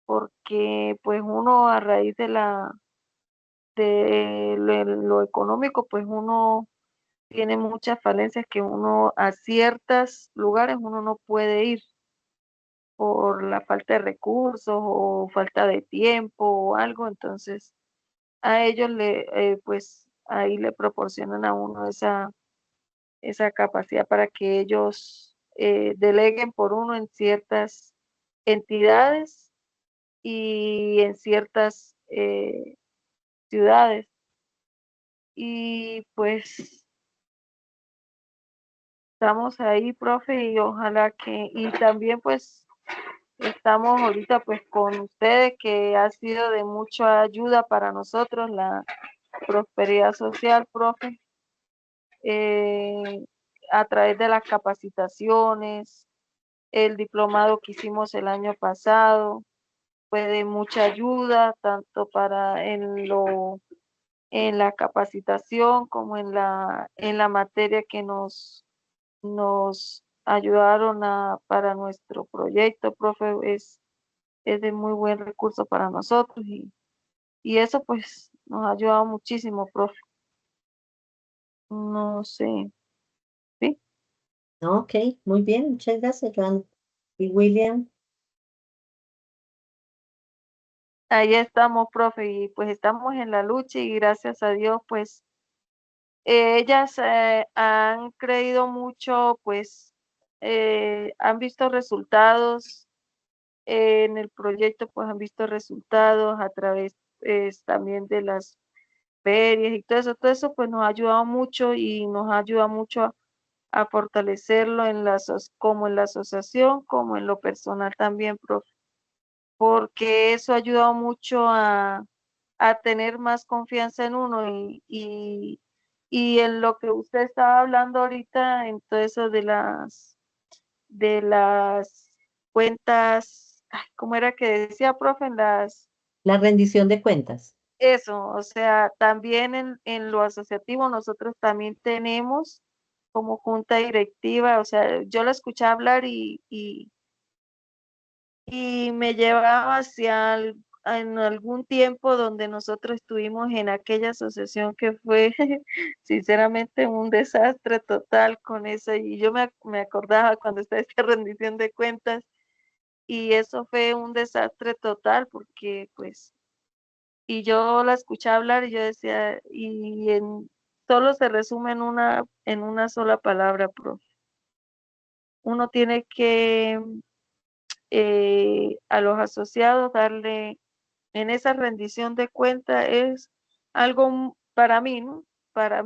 [SPEAKER 3] porque pues uno a raíz de lo económico, pues uno tiene muchas falencias que uno a ciertos lugares uno no puede ir por la falta de recursos o falta de tiempo o algo, entonces a ellos pues ahí le proporcionan a uno esa capacidad para que ellos deleguen por uno en ciertas entidades y en ciertas ciudades. Y pues estamos ahí, profe, y ojalá y también pues estamos ahorita pues con ustedes que ha sido de mucha ayuda para nosotros la prosperidad social, profe, eh, a través de las capacitaciones, el diplomado que hicimos el año pasado, fue de mucha ayuda, tanto para en la capacitación como en la materia que nos ayudaron para nuestro proyecto, profe, es de muy buen recurso para nosotros y eso pues nos ha ayudado muchísimo, profe. No sé, ¿sí?
[SPEAKER 1] no, ok, muy bien, muchas gracias, Joana. Y William,
[SPEAKER 3] Ahí estamos, profe, y pues estamos en la lucha y gracias a Dios, pues ellas han creído mucho, pues han visto resultados en el proyecto, pues han visto resultados a través también de las ferias y todo eso pues nos ha ayudado mucho y nos ha ayudado mucho a fortalecerlo como en la asociación, como en lo personal también, profe, porque eso ha ayudado mucho a tener más confianza en uno y en lo que usted estaba hablando ahorita, en todo eso de las cuentas, ay, ¿cómo era que decía, profe?
[SPEAKER 1] la rendición de cuentas.
[SPEAKER 3] Eso, o sea, también en lo asociativo nosotros también tenemos como junta directiva, o sea, yo la escuché hablar y me llevaba en algún tiempo donde nosotros estuvimos en aquella asociación que fue sinceramente un desastre total con eso y yo me acordaba cuando estaba esta rendición de cuentas y eso fue un desastre total porque pues y yo la escuché hablar y yo decía solo se resume en una sola palabra, profe. Uno tiene que a los asociados darle en esa rendición de cuenta es algo para mí, ¿no? Para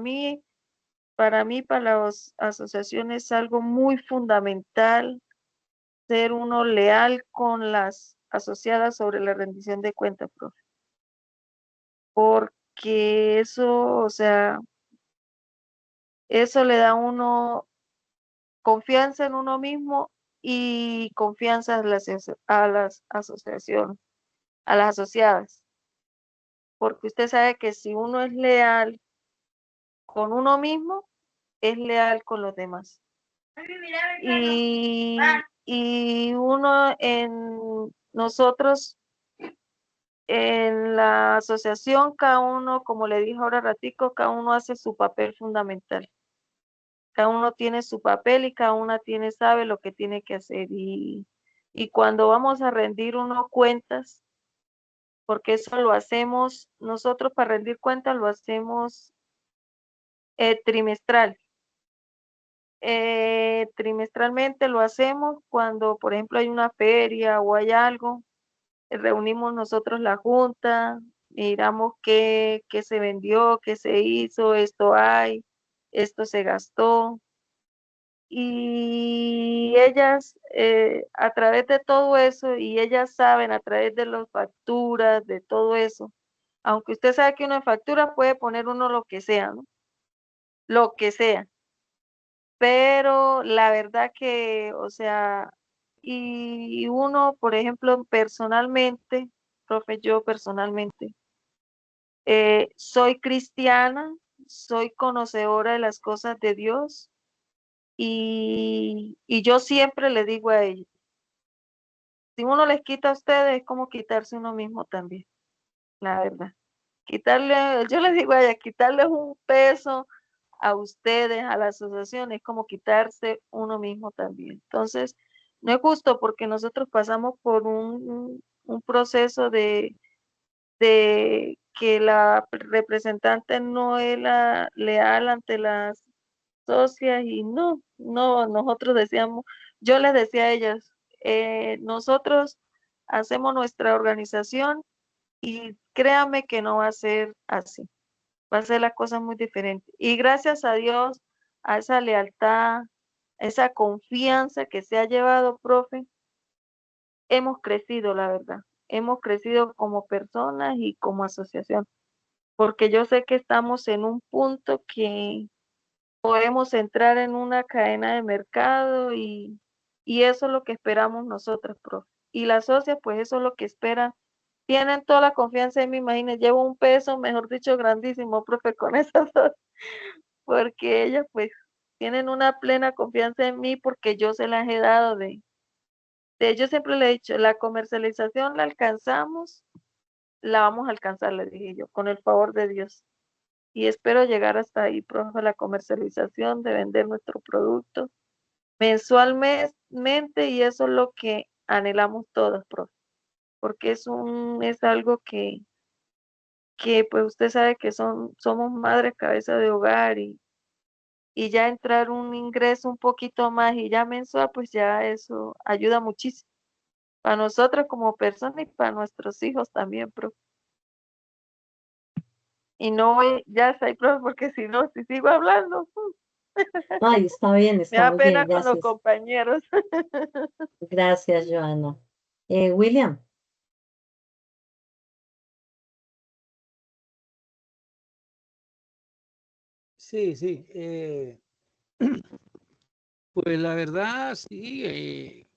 [SPEAKER 3] las asociaciones es algo muy fundamental ser uno leal con las asociadas sobre la rendición de cuentas, profe. Porque eso, o sea, eso le da a uno confianza en uno mismo y confianza a las asociaciones, a las asociadas. Porque usted sabe que si uno es leal con uno mismo, es leal con los demás. Y uno nosotros en la asociación, cada uno, como le dije ahora ratico, cada uno hace su papel fundamental. Cada uno tiene su papel y cada una sabe lo que tiene que hacer. Y cuando vamos a rendir uno cuentas, porque eso lo hacemos, nosotros para rendir cuentas lo hacemos trimestral. Trimestralmente lo hacemos cuando, por ejemplo, hay una feria o hay algo, reunimos nosotros la junta, miramos qué se vendió, qué se hizo, esto hay, esto se gastó. Y ellas, a través de todo eso, y ellas saben a través de las facturas, de todo eso, aunque usted sabe que una factura puede poner uno lo que sea, ¿no? Lo que sea. Pero la verdad que, o sea, y uno, por ejemplo, personalmente, profe, yo personalmente, soy cristiana, soy conocedora de las cosas de Dios y yo siempre le digo a ellos, si uno les quita a ustedes es como quitarse uno mismo también, la verdad. Yo les digo a ella, quitarles un peso a ustedes, a la asociación, es como quitarse uno mismo también. Entonces, no es justo porque nosotros pasamos por un proceso de que la representante no es leal ante las socias y no, nosotros decíamos, yo les decía a ellas, nosotros hacemos nuestra organización y créanme que no va a ser así, va a ser la cosa muy diferente. Y gracias a Dios, a esa lealtad, esa confianza que se ha llevado, profe, hemos crecido, la verdad. Hemos crecido como personas y como asociación, porque yo sé que estamos en un punto que podemos entrar en una cadena de mercado y eso es lo que esperamos nosotros, profe. Y las socias, pues eso es lo que esperan. Tienen toda la confianza en mí, imagínense, llevo un peso, mejor dicho, grandísimo, profe, con esas dos, porque ellas pues tienen una plena confianza en mí porque yo se las he dado yo siempre le he dicho, la comercialización la alcanzamos, la vamos a alcanzar, le dije yo, con el favor de Dios. Y espero llegar hasta ahí, profe, la comercialización de vender nuestro producto mensualmente y eso es lo que anhelamos todos, profe, porque es algo que pues usted sabe que somos madres cabeza de hogar y ya entrar un ingreso un poquito más y ya mensual, pues ya eso ayuda muchísimo para nosotros como personas y para nuestros hijos también, profe. Y no voy, ya está ahí, profe, porque si no, si sigo hablando,
[SPEAKER 1] Ay, está bien,
[SPEAKER 3] me
[SPEAKER 1] está
[SPEAKER 3] da
[SPEAKER 1] muy bien,
[SPEAKER 3] pena con los
[SPEAKER 1] gracias.
[SPEAKER 3] compañeros.
[SPEAKER 1] Gracias, Joana. William,
[SPEAKER 2] Sí, sí. Pues la verdad, sí,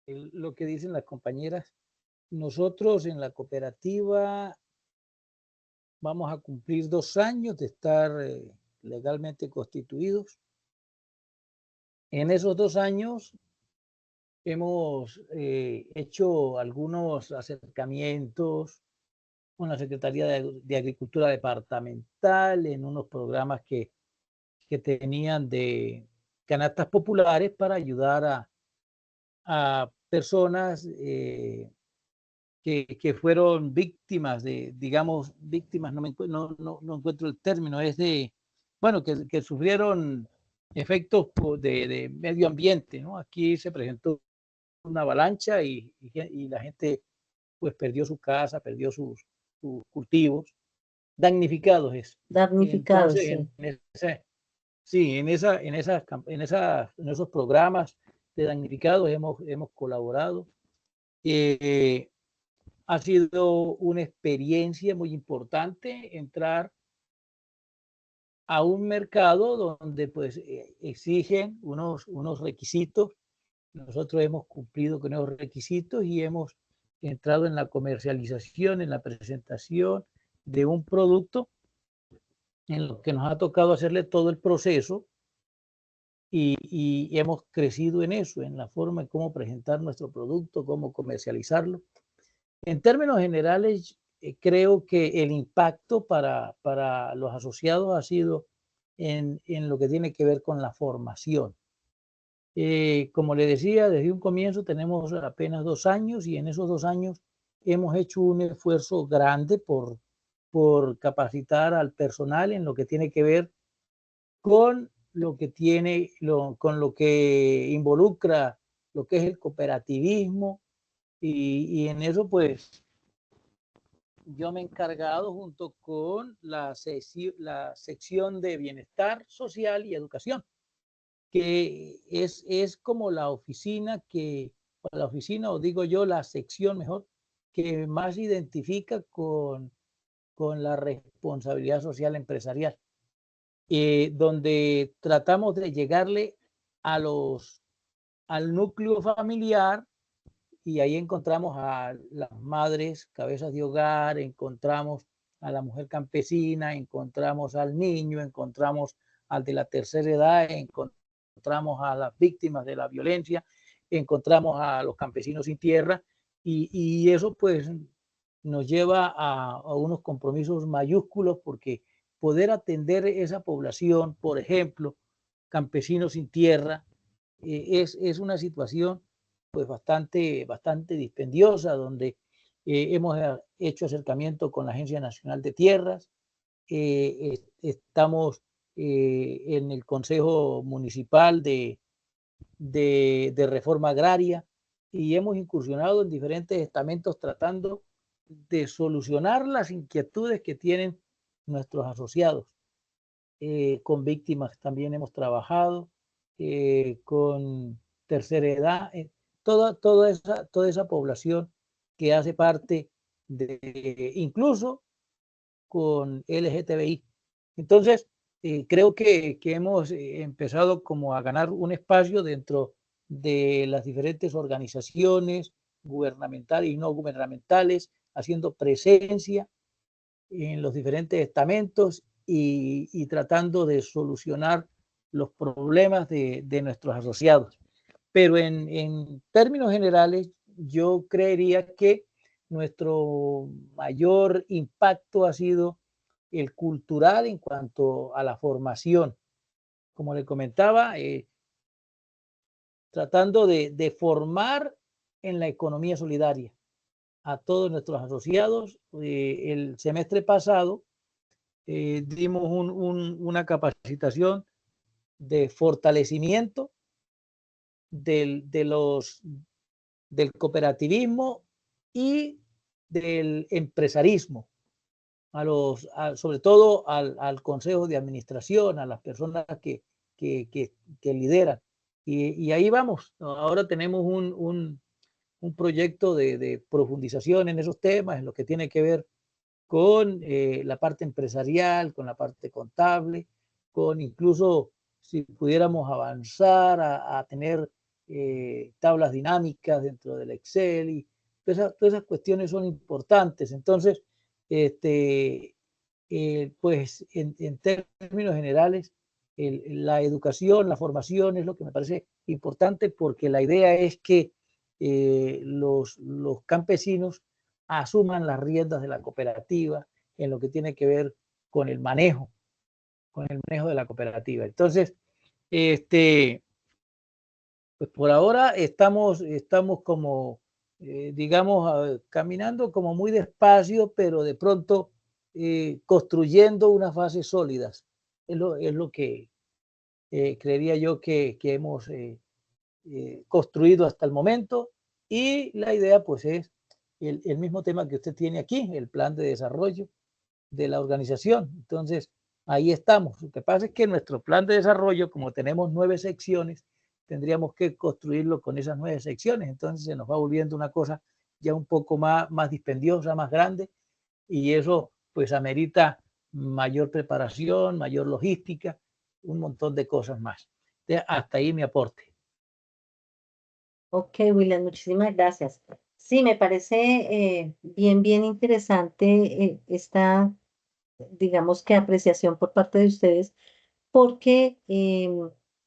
[SPEAKER 2] lo que dicen las compañeras, nosotros en la cooperativa vamos a cumplir 2 años de estar legalmente constituidos. En esos 2 años hemos hecho algunos acercamientos con la Secretaría de Agricultura Departamental en unos programas que tenían de canastas populares para ayudar a personas que fueron víctimas digamos, víctimas, no encuentro el término, es bueno, que sufrieron efectos de medio ambiente, ¿no? Aquí se presentó una avalancha y la gente pues perdió su casa, perdió sus cultivos damnificados es.
[SPEAKER 1] Damnificados,
[SPEAKER 2] Entonces,
[SPEAKER 1] sí.
[SPEAKER 2] en esos programas de damnificados hemos colaborado. Ha sido una experiencia muy importante entrar a un mercado donde pues exigen unos requisitos. Nosotros hemos cumplido con esos requisitos y hemos entrado en la comercialización, en la presentación de un producto en lo que nos ha tocado hacerle todo el proceso y hemos crecido en eso, en la forma en cómo presentar nuestro producto, cómo comercializarlo. En términos generales, creo que el impacto para los asociados ha sido en lo que tiene que ver con la formación. Como le decía, desde un comienzo tenemos apenas 2 años y en esos 2 años hemos hecho un esfuerzo grande por capacitar al personal en lo que tiene que ver con lo que involucra lo que es el cooperativismo y en eso pues yo me he encargado junto con la sección de bienestar social y educación, que es como la oficina o digo yo, la sección mejor, que más identifica con la responsabilidad social empresarial, donde tratamos de llegarle al núcleo familiar y ahí encontramos a las madres, cabezas de hogar, encontramos a la mujer campesina, encontramos al niño, encontramos al de la tercera edad, encontramos a las víctimas de la violencia, encontramos a los campesinos sin tierra y eso pues nos lleva a unos compromisos mayúsculos porque poder atender esa población, por ejemplo, campesinos sin tierra, es una situación pues bastante dispendiosa, donde hemos hecho acercamiento con la Agencia Nacional de Tierras, estamos en el Consejo Municipal de Reforma Agraria y hemos incursionado en diferentes estamentos tratando de solucionar las inquietudes que tienen nuestros asociados. Con víctimas también hemos trabajado, con tercera edad, toda esa población que hace parte incluso con LGTBI. Entonces, creo que hemos empezado como a ganar un espacio dentro de las diferentes organizaciones gubernamentales y no gubernamentales, haciendo presencia en los diferentes estamentos y tratando de solucionar los problemas de nuestros asociados. Pero en términos generales, yo creería que nuestro mayor impacto ha sido el cultural en cuanto a la formación. Como le comentaba, tratando de formar en la economía solidaria a todos nuestros asociados. El semestre pasado dimos una capacitación de fortalecimiento del cooperativismo y del empresarismo, sobre todo al consejo de administración, a las personas que lideran. Y ahí vamos. Ahora tenemos un proyecto de profundización en esos temas, en lo que tiene que ver con la parte empresarial, con la parte contable, con incluso si pudiéramos avanzar a tener tablas dinámicas dentro del Excel y todas esas cuestiones son importantes. Entonces, pues en términos generales, la educación, la formación es lo que me parece importante porque la idea es que los campesinos asuman las riendas de la cooperativa en lo que tiene que ver con el manejo de la cooperativa. Entonces, pues por ahora estamos como, digamos, caminando como muy despacio, pero de pronto construyendo unas bases sólidas. Es lo que creería yo que hemos construido hasta el momento y la idea pues es el mismo tema que usted tiene aquí, el plan de desarrollo, de la organización. Entonces, ahí estamos. Lo que pasa es que nuestro plan de desarrollo, como tenemos 9 secciones, tendríamos que construirlo con esas 9 secciones. Entonces se nos va volviendo una cosa ya un poco más dispendiosa, más grande, y eso pues amerita mayor preparación, mayor logística, un montón de cosas más. Hasta ahí mi aporte.
[SPEAKER 1] Ok, William, muchísimas gracias. Sí, me parece bien interesante esta, digamos que apreciación por parte de ustedes, porque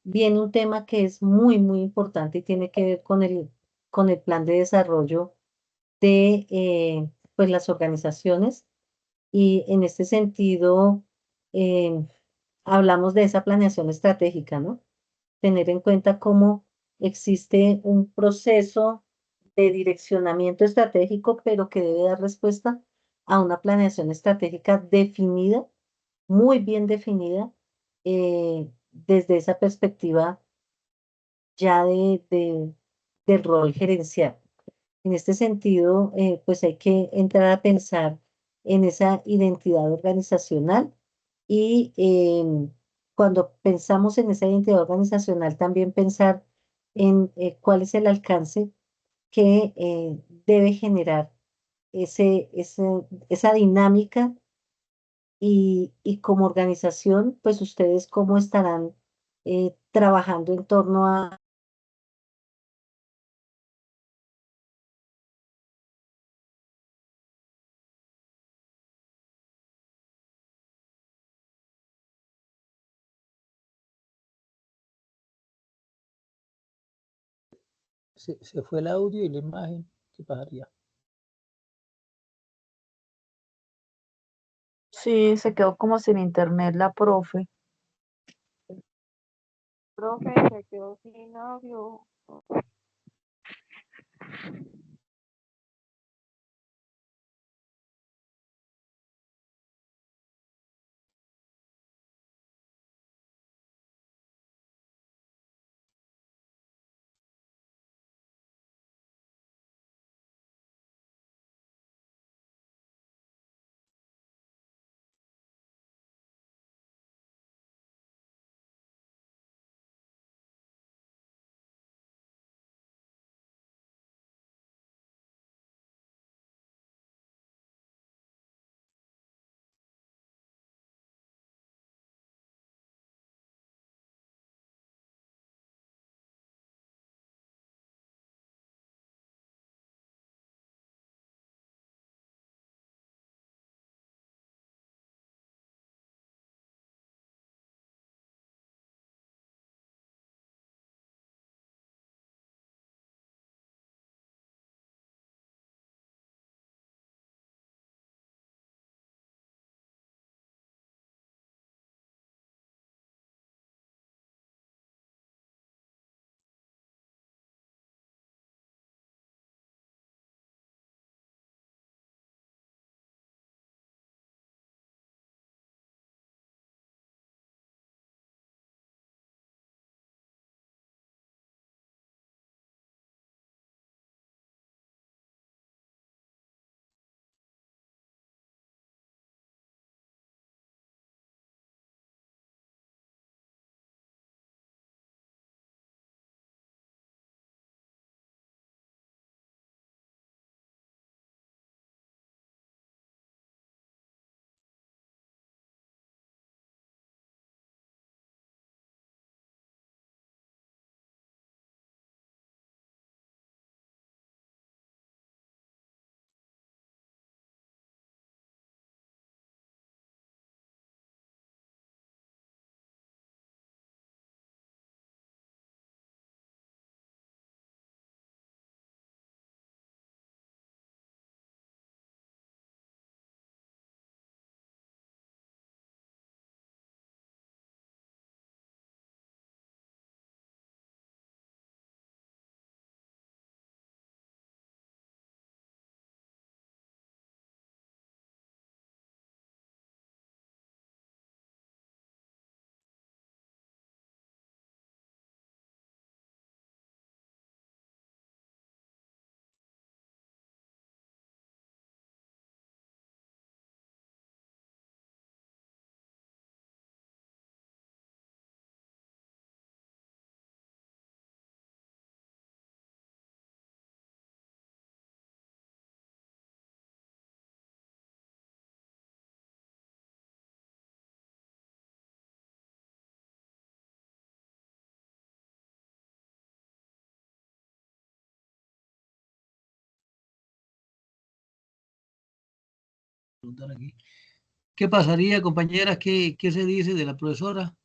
[SPEAKER 1] viene un tema que es muy importante y tiene que ver con el plan de desarrollo de pues las organizaciones. Y en este sentido, eh, hablamos de esa planeación estratégica, ¿no? Tener en cuenta cómo existe un proceso de direccionamiento estratégico, pero que debe dar respuesta a una planeación estratégica definida, muy bien definida, desde esa perspectiva ya del rol gerencial. En este sentido, pues hay que entrar a pensar en esa identidad organizacional y cuando pensamos en esa identidad organizacional, también pensar en cuál es el alcance que debe generar esa dinámica y como organización, pues ustedes cómo estarán trabajando en torno a
[SPEAKER 2] Se fue el audio y la imagen. ¿Qué pasaría?
[SPEAKER 5] Sí, se quedó como sin internet la profe. Profe, se quedó sin audio.
[SPEAKER 10] preguntar aquí. ¿Qué pasaría, compañeras? ¿Qué se dice de la profesora?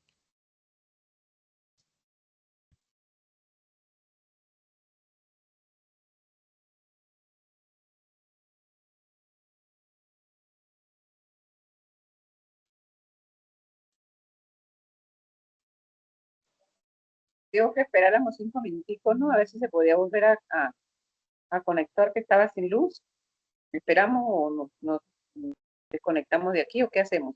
[SPEAKER 11] Digo que esperáramos 5 minuticos, ¿no? A ver si se podía volver a conectar, que estaba sin luz. ¿Esperamos o nos desconectamos de aquí o qué hacemos?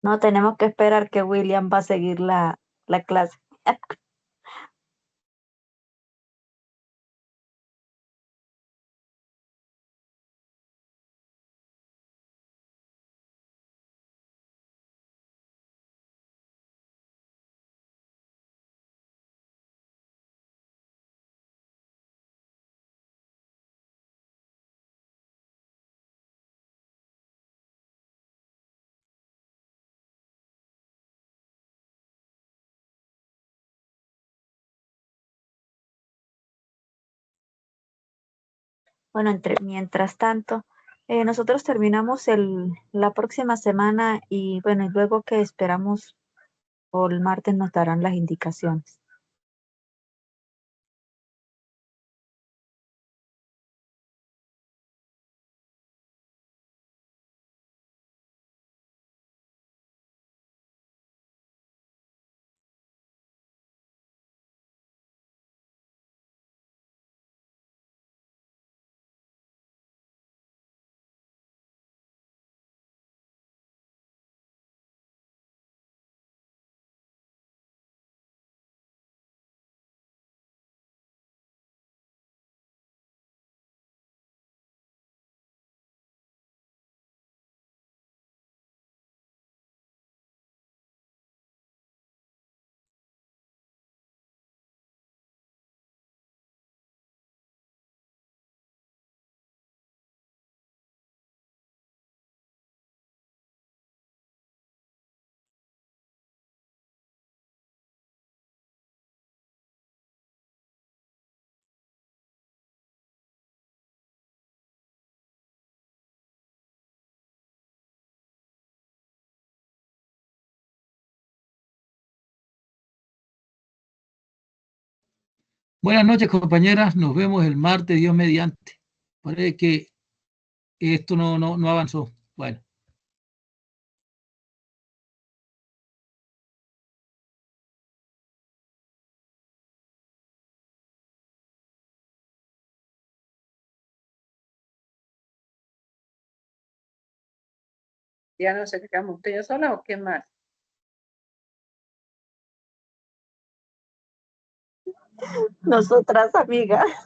[SPEAKER 5] No, tenemos que esperar que William va a seguir la clase. Bueno, mientras tanto, nosotros terminamos la próxima semana y bueno, y luego que esperamos o el martes nos darán las indicaciones.
[SPEAKER 10] Buenas noches, compañeras. Nos vemos el martes, Dios mediante. Parece que esto no avanzó. Bueno.
[SPEAKER 11] Ya no sé, ¿quedamos ustedes solas o qué más?
[SPEAKER 5] Nosotras, amigas.